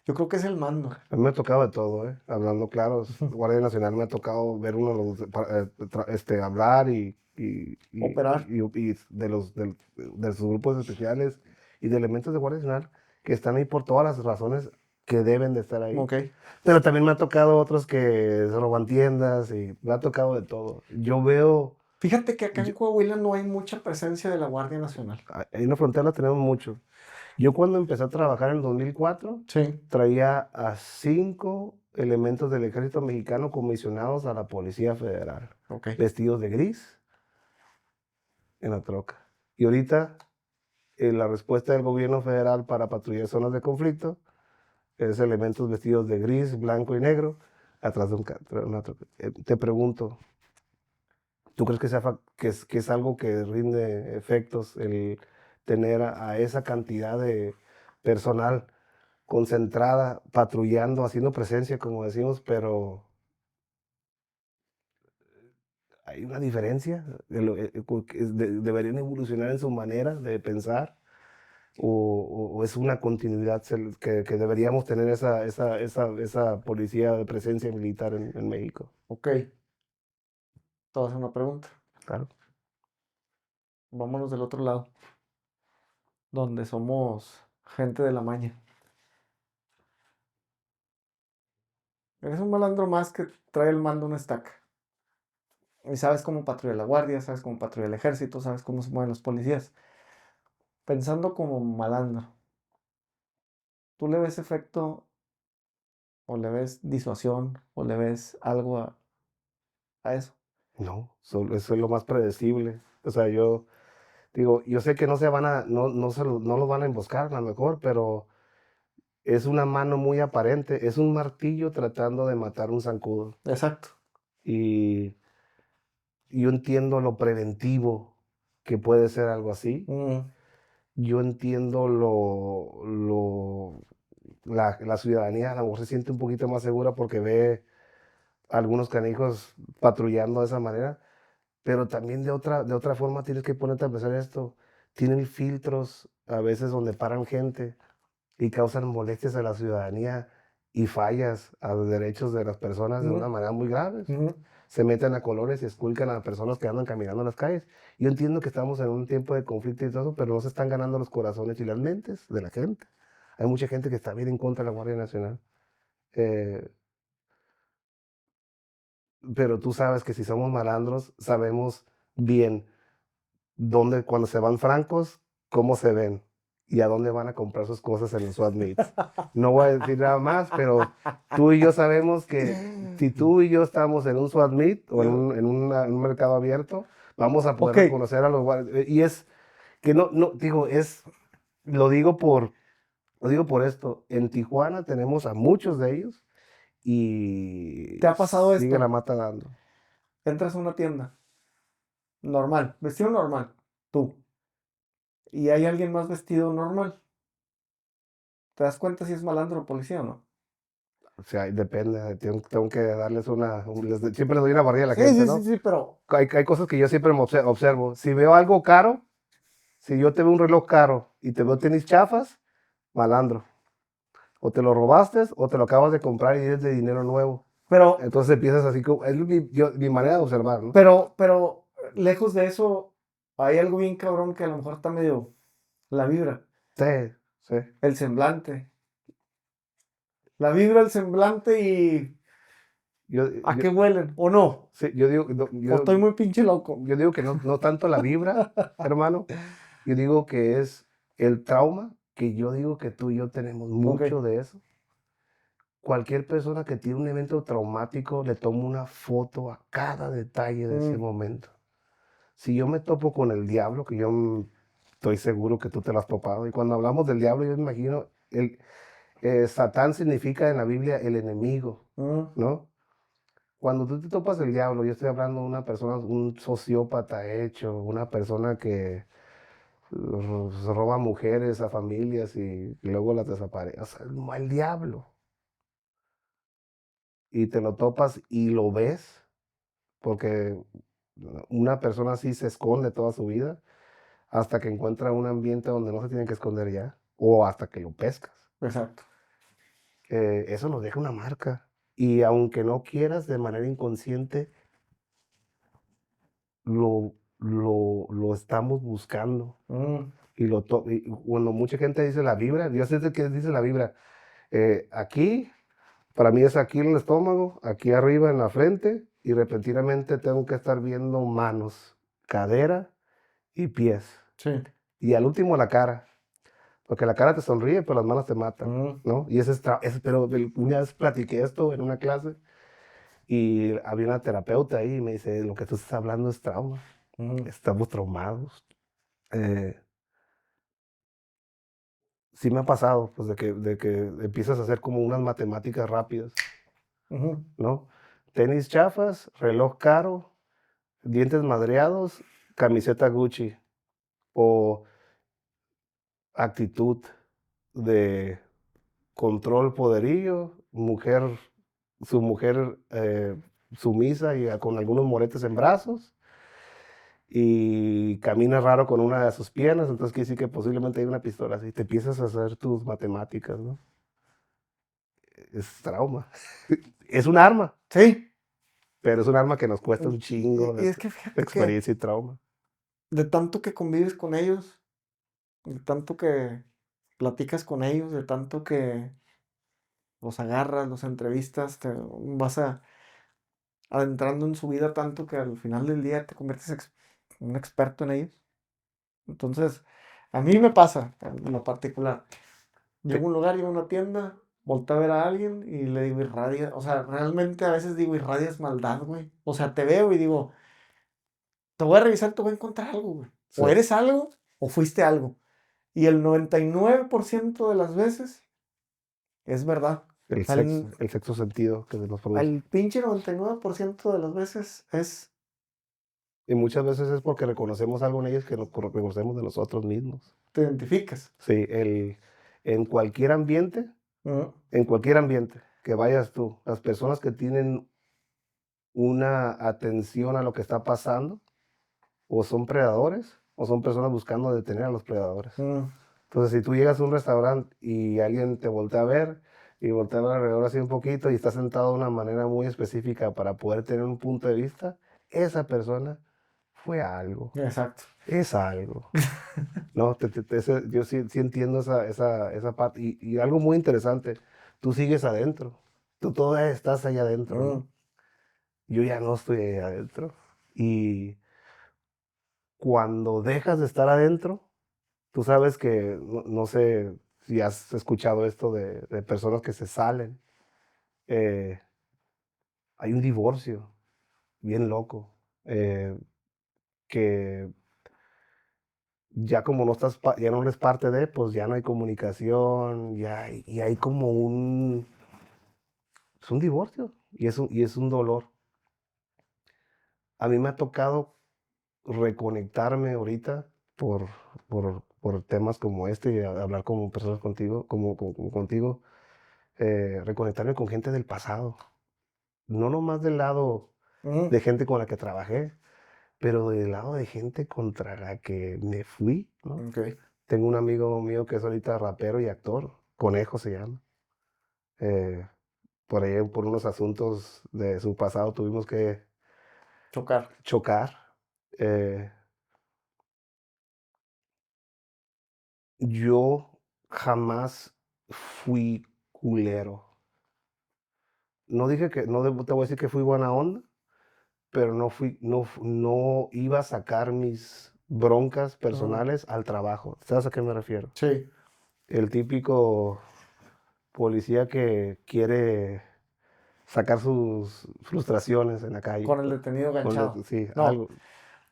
yo creo que es el mando. A mí me ha tocado de todo, ¿eh? Hablando claro, Guardia Nacional me ha tocado ver uno de los, hablar Operar. y de sus grupos especiales y de elementos de Guardia Nacional que están ahí por todas las razones que deben de estar ahí. Ok. Pero también me ha tocado otros que se roban tiendas y me ha tocado de todo. Yo veo, Fíjate que acá en yo- Coahuila no hay mucha presencia de la Guardia Nacional. en la frontera tenemos mucho. Yo cuando empecé a trabajar en el 2004, Sí. traía a 5 elementos del ejército mexicano comisionados a la Policía Federal, Ok. vestidos de gris en la troca. Y ahorita la respuesta del gobierno federal para patrullar zonas de conflicto es elementos vestidos de gris, blanco y negro atrás de una troca. Te pregunto, ¿tú crees que es algo que rinde efectos el tener a esa cantidad de personal concentrada, patrullando, haciendo presencia, como decimos, pero hay una diferencia? ¿Deberían evolucionar en su manera de pensar? ¿O es una continuidad que deberíamos tener esa policía de presencia militar en México? Ok. Te voy a hacer una pregunta. Claro. Vámonos del otro lado, donde somos gente de la maña. Eres un malandro más que trae el mando una estaca. Y sabes cómo patrulla la guardia, sabes cómo patrulla el ejército, sabes cómo se mueven los policías. Pensando como malandro, ¿tú le ves efecto o le ves disuasión o le ves algo a eso? No, eso es lo más predecible. O sea, yo digo, yo sé que no los van a emboscar a lo mejor, pero es una mano muy aparente, es un martillo tratando de matar un zancudo. Exacto. Y yo entiendo lo preventivo que puede ser algo así. Mm, Yo entiendo la ciudadanía a lo mejor se siente un poquito más segura porque ve algunos canijos patrullando de esa manera, pero también de otra forma tienes que ponerte a pensar esto. Tienen filtros a veces donde paran gente y causan molestias a la ciudadanía y fallas a los derechos de las personas de mm, una manera muy graves. mm. Se meten a colores y esculcan a personas que andan caminando en las calles. Yo entiendo que estamos en un tiempo de conflicto y todo eso, pero no se están ganando los corazones y las mentes de la gente. Hay mucha gente que está bien en contra de la Guardia Nacional. Eh, pero tú sabes que si somos malandros, sabemos bien dónde, cuando se van francos, cómo se ven y a dónde van a comprar sus cosas en los swap meets. No voy a decir nada más, pero tú y yo sabemos que si tú y yo estamos en un swap meet o en un mercado abierto, vamos a poder Ok, reconocer a los guardias. Y es que no, digo, lo digo por esto. En Tijuana tenemos a muchos de ellos ¿te y ha pasado sigue la esto? mata dando. entras a una tienda, normal, vestido normal, tú, y hay alguien más vestido normal, ¿te das cuenta si es malandro o policía o no? O sea, depende, tengo que darles siempre les doy una barrida a la Sí, gente, sí, sí, ¿no? sí, pero, Hay cosas que yo siempre me observo. Si veo algo caro, si yo te veo un reloj caro y te veo tenis chafas, malandro. O te lo robaste o te lo acabas de comprar y es de dinero nuevo. pero, Entonces empiezas así, es mi manera de observar, ¿no? pero, lejos de eso, hay algo bien cabrón que a lo mejor está medio, la vibra, Sí, sí. el semblante, la vibra, el semblante y Yo, a yo, qué huelen, o no, sí, yo digo, no, o estoy muy pinche loco. yo digo que no tanto la vibra, hermano. Yo digo que es el trauma, que yo digo que tú y yo tenemos Ok. mucho de eso. Cualquier persona que tiene un evento traumático le toma una foto a cada detalle de ese Mm, momento. Si yo me topo con el diablo, que estoy seguro que tú te lo has topado, y cuando hablamos del diablo, yo me imagino, Satán significa en la Biblia el enemigo, mm, ¿no? Cuando tú te topas el diablo, yo estoy hablando de una persona, un sociópata hecho, una persona que roba mujeres a familias y luego las desaparece. O sea, el diablo. Y te lo topas y lo ves, porque una persona así se esconde toda su vida hasta que encuentra un ambiente donde no se tiene que esconder ya, o hasta que lo pescas. exacto. Eso nos deja una marca. Y aunque no quieras, de manera inconsciente, lo estamos buscando. Mm, Y cuando mucha gente dice la vibra, yo sé que dice la vibra. Aquí, para mí es aquí en el estómago, aquí arriba en la frente, y repentinamente tengo que estar viendo manos, cadera y pies. sí. Y al último la cara, porque la cara te sonríe, pero las manos te matan, Mm, ¿no? Y pero una vez platiqué esto en una clase y había una terapeuta ahí y me dice, lo que tú estás hablando es trauma, mm, estamos traumados. Eh, sí me ha pasado, pues de que empiezas a hacer como unas matemáticas rápidas, ujú, ¿no? Tenis chafas, reloj caro, dientes madreados, camiseta Gucci o actitud de control, poderío, su mujer sumisa y con algunos moretes en brazos y camina raro con una de sus piernas, entonces quiere decir que posiblemente hay una pistola así, te empiezas a hacer tus matemáticas, ¿no? Es trauma. Es un arma, sí. pero es un arma que nos cuesta un chingo Y de es que fíjate que experiencia y trauma. de tanto que convives con ellos, de tanto que platicas con ellos, de tanto que los agarras, los entrevistas, te vas adentrando en su vida tanto que al final del día te conviertes en un experto en ellos. Entonces, a mí me pasa, en lo particular. Llego a un lugar, llego a una tienda, volteo a ver a alguien y le digo, irradia. O sea, realmente a veces digo, irradias maldad, güey. O sea, te veo y digo, te voy a revisar, te voy a encontrar algo, güey. Sí, O eres algo o fuiste algo. Y el 99% de las veces es verdad. O sea, el sexto sentido que se nos produce. el pinche 99% de las veces Y muchas veces es porque reconocemos algo en ellos que nos reconocemos de nosotros mismos. te identificas. Sí, en cualquier ambiente, Mm, en cualquier ambiente que vayas tú, las personas que tienen una atención a lo que está pasando, o son predadores, o son personas buscando detener a los predadores. mm, Entonces, si tú llegas a un restaurante y alguien te voltea a ver, y voltea a ver alrededor así un poquito, y está sentado de una manera muy específica para poder tener un punto de vista, esa persona fue algo, exacto. es algo. No, yo sí entiendo esa parte. Y algo muy interesante, tú sigues adentro, tú todavía estás allá adentro, Mm, ¿no? Yo ya no estoy ahí adentro. Y cuando dejas de estar adentro, tú sabes que, no sé si has escuchado esto de personas que se salen. eh, Hay un divorcio bien loco, que ya como no ya no eres parte de, pues ya no hay comunicación, y hay como es un divorcio y es un dolor. a mí me ha tocado reconectarme ahorita por, por temas como este y hablar con personas contigo, como contigo, reconectarme con gente del pasado. No nomás del lado Mm, de gente con la que trabajé, pero del lado de gente contra la que me fui, ¿no? ok. Tengo un amigo mío que es ahorita rapero y actor, Conejo se llama. eh, por ahí, por unos asuntos de su pasado, tuvimos que Chocar. chocar. Eh, yo jamás fui culero. No dije que, no te voy a decir que fui buena onda, pero no iba a sacar mis broncas Mm, personales al trabajo. ¿Sabes a qué me refiero? sí, El típico policía que quiere sacar sus frustraciones en la calle. con el detenido ganchado. Sí, No, algo.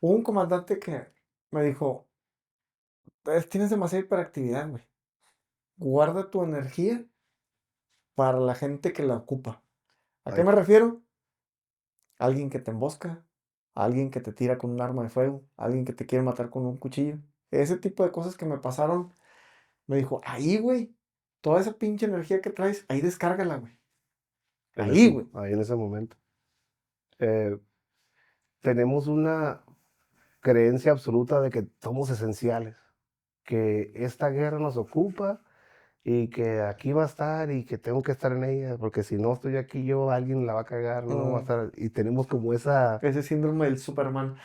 hubo un comandante que me dijo, Tienes demasiada hiperactividad, güey. Guarda tu energía para la gente que la ocupa". ¿A qué Ay, me refiero? Alguien que te embosca, alguien que te tira con un arma de fuego, alguien que te quiere matar con un cuchillo. Ese tipo de cosas que me pasaron, me dijo, ahí, güey, toda esa pinche energía que traes, ahí descárgala, güey. Ahí, güey. ahí en ese momento. Eh, tenemos una creencia absoluta de que somos esenciales, que esta guerra nos ocupa y que aquí va a estar y que tengo que estar en ella, porque si no estoy aquí yo, alguien la va a cagar, no va a Mm, estar. Y tenemos como esa. ese síndrome del Superman.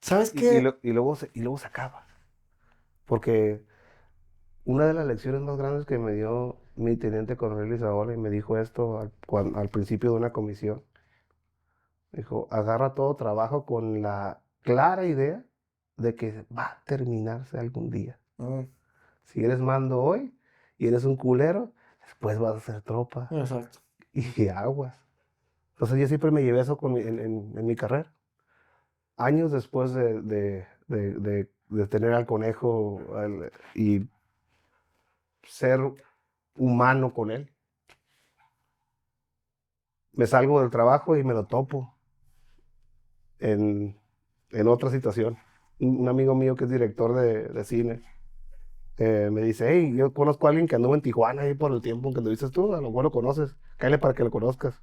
¿Sabes Y, qué? y luego se acaba. Porque una de las lecciones más grandes que me dio mi teniente coronel Izaola, y me dijo esto al principio de una comisión, dijo, agarra todo trabajo con la clara idea de que va a terminarse algún día. Mm, Si eres mando hoy y eres un culero, después vas a ser tropa exacto. y aguas. Entonces yo siempre me llevé eso en mi carrera. Años después de tener al conejo y ser humano con él, me salgo del trabajo y me lo topo en, en otra situación. Un amigo mío que es director de cine me dice, hey, yo conozco a alguien que anduvo en Tijuana ahí por el tiempo en que lo dices tú, a lo mejor lo conoces, cállale para que lo conozcas.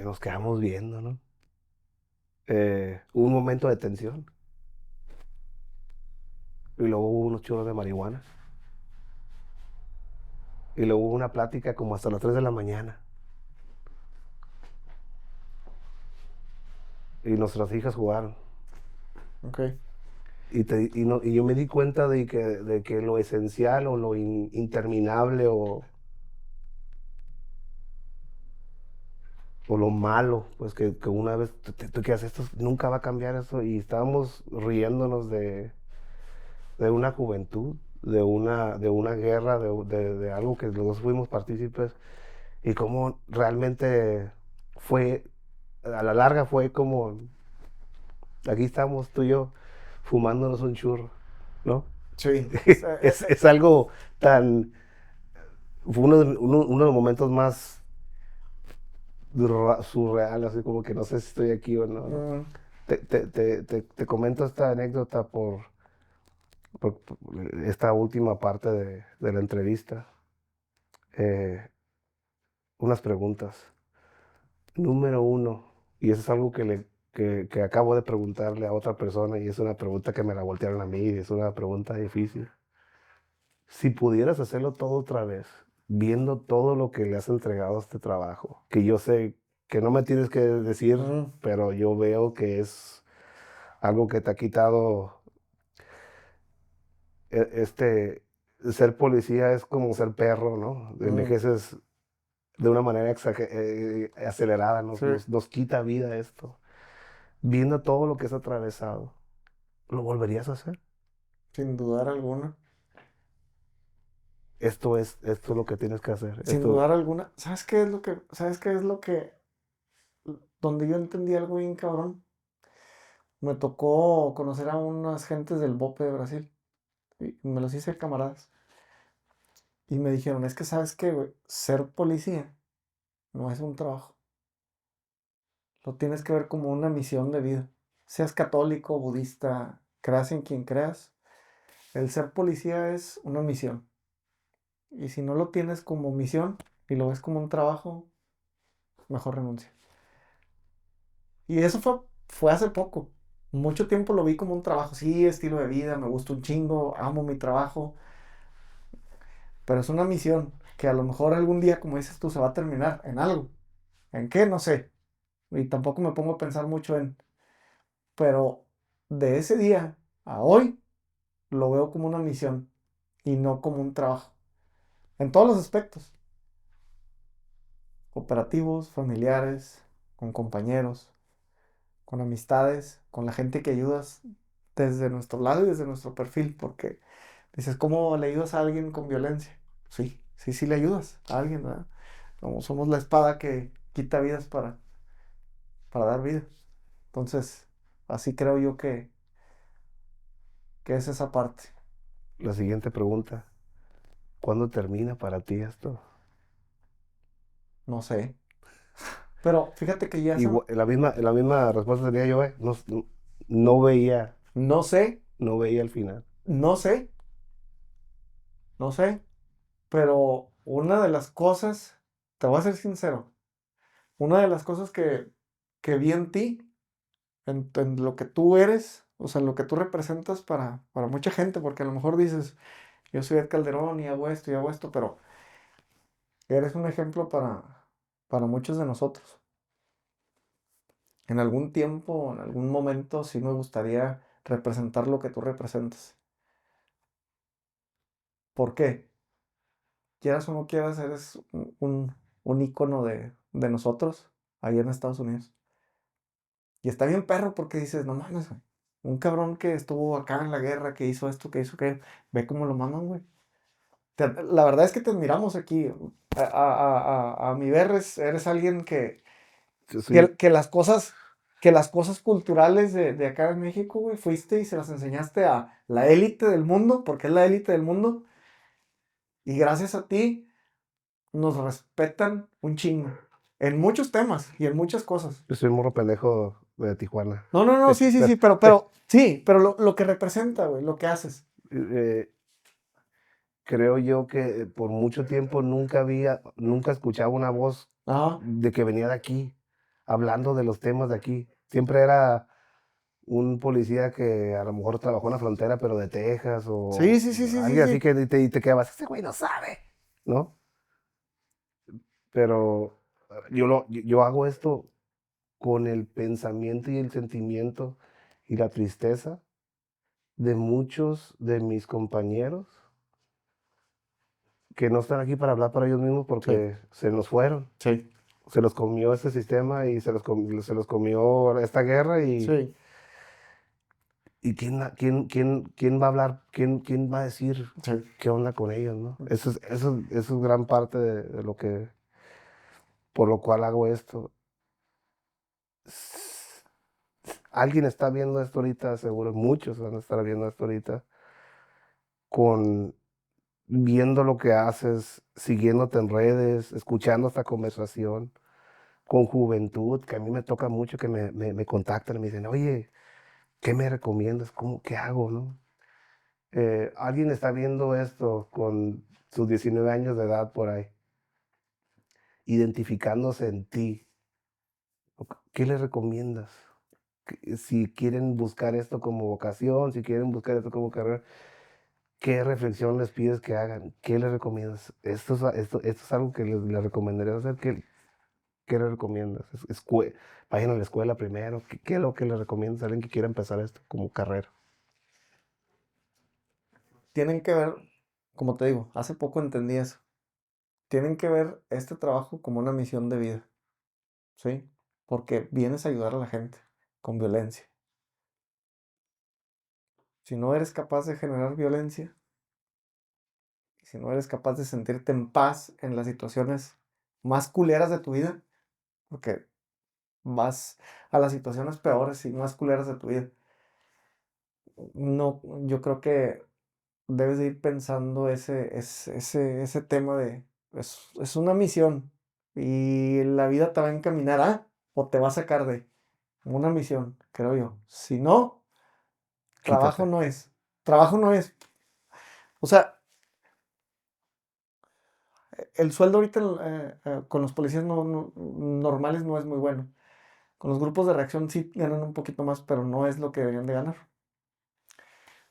Nos quedamos viendo, ¿no? Hubo un momento de tensión y luego hubo unos churros de marihuana y luego hubo una plática como hasta las 3 de la mañana y nuestras hijas jugaron. Ok. Y yo me di cuenta de que lo esencial o lo interminable o lo malo, pues que una vez tú quedas, esto nunca va a cambiar eso. Y estábamos riéndonos de una juventud, de una guerra, de algo que los dos fuimos partícipes y cómo realmente fue, a la larga fue como, aquí estamos tú y yo fumándonos un churro, ¿no? Sí. Es algo tan, fue uno de los momentos más surreal, así como que no sé si estoy aquí o no, ¿no? mm, Te comento esta anécdota por esta última parte de la entrevista. Eh, unas preguntas. Número uno, y eso es algo que acabo de preguntarle a otra persona y es una pregunta que me la voltearon a mí y es una pregunta difícil. Si pudieras hacerlo todo otra vez, viendo todo lo que le has entregado a este trabajo, que yo sé que no me tienes que decir, mm, pero yo veo que es algo que te ha quitado, este, ser policía es como ser perro, ¿no? mm, Envejeces de una manera acelerada, sí, nos quita vida esto. Viendo todo lo que has atravesado, ¿lo volverías a hacer? sin dudar alguna. Esto es lo que tienes que hacer. Sin dudar alguna. ¿Sabes qué es lo que, donde yo entendí algo bien cabrón? Me tocó conocer a unas gentes del BOPE de Brasil y me los hice camaradas. Y me dijeron, es que sabes qué, güey, ser policía no es un trabajo. Lo tienes que ver como una misión de vida. Seas católico, budista, creas en quien creas, el ser policía es una misión. Y si no lo tienes como misión y lo ves como un trabajo, mejor renuncia. Y eso fue hace poco. Mucho tiempo lo vi como un trabajo. Sí, estilo de vida, me gusta un chingo, amo mi trabajo, pero es una misión que a lo mejor algún día, como dices tú, se va a terminar en algo. ¿En qué? No sé. Y tampoco me pongo a pensar mucho en, pero de ese día a hoy lo veo como una misión y no como un trabajo. En todos los aspectos, operativos, familiares, con compañeros, con amistades, con la gente que ayudas desde nuestro lado y desde nuestro perfil, porque dices, ¿cómo le ayudas a alguien con violencia? Sí, sí, sí le ayudas a alguien, ¿verdad? Como somos la espada que quita vidas para dar vida. Entonces, así creo yo que es esa parte. La siguiente pregunta, ¿cuándo termina para ti esto? No sé. Pero fíjate que ya La misma respuesta sería yo, no veía, no sé, no veía el final. no sé, no sé. Pero una de las cosas, te voy a ser sincero, una de las cosas que vi en ti, en lo que tú eres, o sea, en lo que tú representas para mucha gente, porque a lo mejor dices, yo soy Ed Calderón y hago esto, pero eres un ejemplo para muchos de nosotros. En algún tiempo, en algún momento, sí me gustaría representar lo que tú representas. ¿Por qué? Quieras o no quieras, eres un ícono de nosotros allá en Estados Unidos. Y está bien perro porque dices, no mames, güey. Un cabrón que estuvo acá en la guerra, que hizo esto, que hizo que, ve cómo lo maman, güey. La verdad es que te admiramos aquí. A mi ver, eres alguien Yo que, soy, que las cosas, que las cosas culturales de acá en México, güey, fuiste y se las enseñaste a la élite del mundo, porque es la élite del mundo. Y gracias a ti nos respetan un chingo. En muchos temas y en muchas cosas. yo soy un morro pendejo de Tijuana. No, no, no, sí, sí, sí, sí, pero lo que representa, güey, lo que haces. Eh, Creo yo que por mucho tiempo nunca escuchaba una voz Ajá. de que venía de aquí, hablando de los temas de aquí. Siempre era un policía que a lo mejor trabajó en la frontera, pero de Texas, Sí, o sí, sí, sí, sí, alguien así sí. que y te quedabas, ese güey no sabe, ¿no? Pero yo hago esto con el pensamiento y el sentimiento y la tristeza de muchos de mis compañeros que no están aquí para hablar para ellos mismos Sí, porque se nos fueron. sí, Se los comió este sistema y se los comió esta guerra sí, y quién va a hablar, quién va a decir sí. qué onda con ellos, ¿no? Eso es gran parte de lo que, por lo cual hago esto. S- Alguien está viendo esto ahorita, seguro, muchos van a estar viendo esto ahorita, con viendo lo que haces, siguiéndote en redes, escuchando esta conversación, con juventud, que a mí me toca mucho que me contactan y me dicen, oye, ¿qué me recomiendas? ¿Qué hago, no? Alguien está viendo esto con sus 19 años de edad por ahí, identificándose en ti. ¿Qué le recomiendas? Si quieren buscar esto como vocación, si quieren buscar esto como carrera, ¿qué reflexión les pides que hagan? ¿Qué les recomiendas? Esto es algo que les recomendaría hacer. ¿Qué les recomiendas? Vayan a la escuela primero. ¿Qué es lo que les recomiendas a alguien que quiera empezar esto como carrera? Tienen que ver, como te digo, hace poco entendí eso. Tienen que ver este trabajo como una misión de vida, ¿sí? Porque vienes a ayudar a la gente con violencia. Si no eres capaz de generar violencia, si no eres capaz de sentirte en paz en las situaciones más culeras de tu vida, porque vas a las situaciones peores y más culeras de tu vida, no, yo creo que debes de ir pensando ese tema de, es una misión, y la vida te va a encaminar a, o te va a sacar de una misión, creo yo. Si no, trabajo Quítate. no es. Trabajo no es. O sea, el sueldo ahorita con los policías normales no es muy bueno. Con los grupos de reacción sí ganan un poquito más, pero no es lo que deberían de ganar.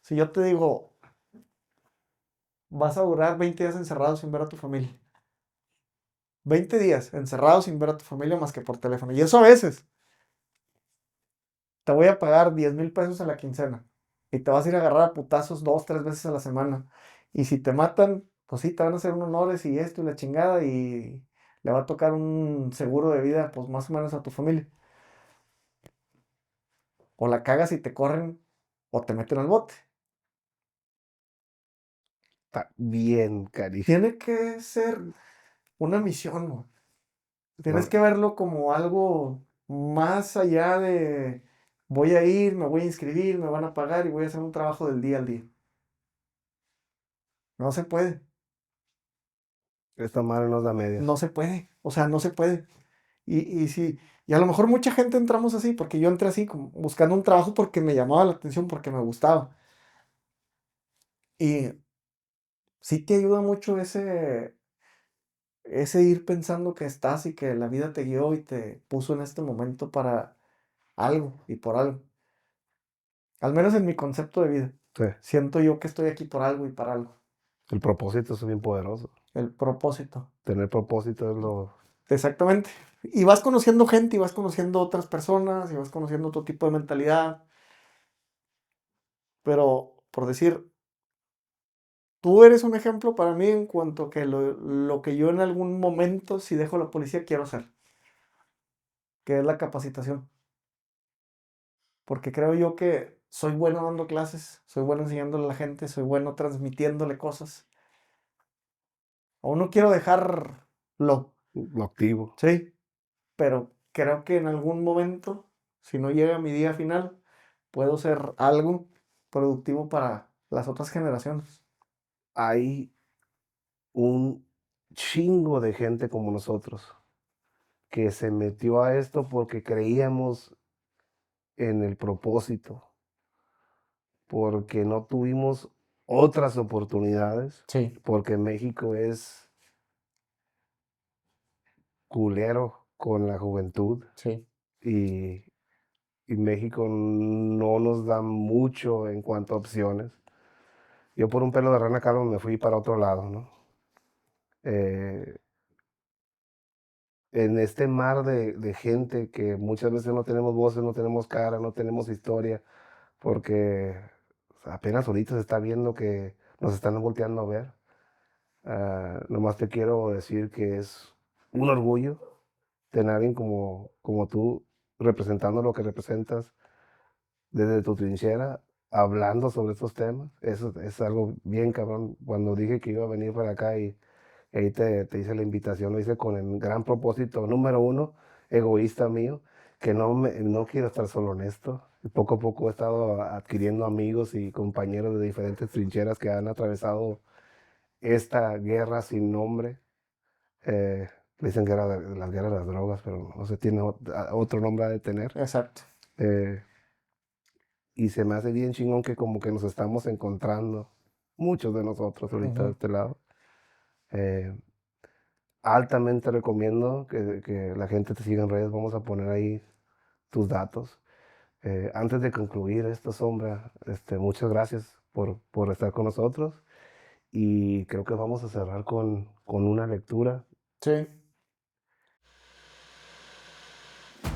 Si yo te digo, vas a durar 20 días encerrado sin ver a tu familia. 20 días encerrado sin ver a tu familia más que por teléfono. Y eso a veces. Te voy a pagar 10,000 pesos a la quincena. Y te vas a ir a agarrar a putazos 2, 3 veces a la semana. Y si te matan, pues sí, te van a hacer un honores y esto y la chingada. Y le va a tocar un seguro de vida, pues más o menos a tu familia. O la cagas y te corren o te meten al bote. Está bien, cariño. Tiene que ser una misión, ¿no? Tienes No, que verlo como algo más allá de voy a ir, me voy a inscribir, me van a pagar y voy a hacer un trabajo del día al día. No se puede, esta madre nos da medias. no se puede, o sea, no se puede. Y sí, y a lo mejor mucha gente entramos así, porque yo entré así, como buscando un trabajo porque me llamaba la atención, porque me gustaba. Y sí te ayuda mucho ese ir pensando que estás y que la vida te guió y te puso en este momento para algo y por algo. Al menos en mi concepto de vida. Sí, Siento yo que estoy aquí por algo y para algo. el propósito es bien poderoso. El propósito. Tener propósito es lo... Exactamente. Y vas conociendo gente y vas conociendo otras personas y vas conociendo otro tipo de mentalidad. Pero, por decir, tú eres un ejemplo para mí en cuanto a que lo que yo en algún momento, si dejo la policía, quiero hacer, que es la capacitación. Porque creo yo que soy bueno dando clases, soy bueno enseñándole a la gente, soy bueno transmitiéndole cosas. Aún no quiero dejarlo, lo activo. ¿sí? Pero creo que en algún momento, si no llega mi día final, puedo ser algo productivo para las otras generaciones. Hay un chingo de gente como nosotros que se metió a esto porque creíamos en el propósito, porque no tuvimos otras oportunidades, Sí, porque México es culero con la juventud sí. y, y México no nos da mucho en cuanto a opciones. Yo por un pelo de rana, Carlos, me fui para otro lado, ¿no? Eh, en este mar de gente que muchas veces no tenemos voces, no tenemos cara, no tenemos historia, porque apenas ahorita se está viendo que nos están volteando a ver. Nomás te quiero decir que es un orgullo tener a alguien como tú representando lo que representas desde tu trinchera, hablando sobre estos temas. Eso es algo bien cabrón. Cuando dije que iba a venir para acá y ahí te hice la invitación, lo hice con el gran propósito, número uno, egoísta mío, que no quiero estar solo en esto. Poco a poco he estado adquiriendo amigos y compañeros de diferentes trincheras que han atravesado esta guerra sin nombre. Le dicen las guerras de las drogas, pero no se tiene otro nombre de tener. Exacto. Eh, y se me hace bien chingón que como que nos estamos encontrando, muchos de nosotros ahorita de Ujú. este lado. Eh, Altamente recomiendo que la gente te siga en redes. Vamos a poner ahí tus datos. Antes de concluir esto, Sombra, muchas gracias por estar con nosotros. Y creo que vamos a cerrar con una lectura. Sí.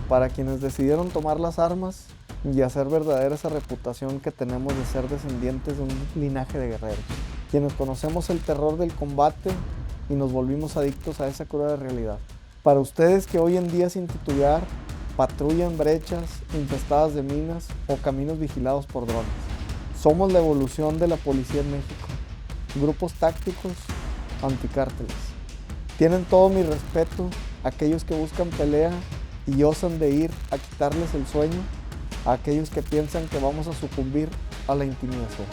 Para quienes decidieron tomar las armas y hacer verdadera esa reputación que tenemos de ser descendientes de un linaje de guerreros. Quienes conocemos el terror del combate y nos volvimos adictos a esa cruda realidad. Para ustedes que hoy en día sin titubear patrullan brechas infestadas de minas o caminos vigilados por drones. Somos la evolución de la policía en México. Grupos tácticos anticárteles. Tienen todo mi respeto aquellos que buscan pelea y osan de ir a quitarles el sueño a aquellos que piensan que vamos a sucumbir a la intimidación.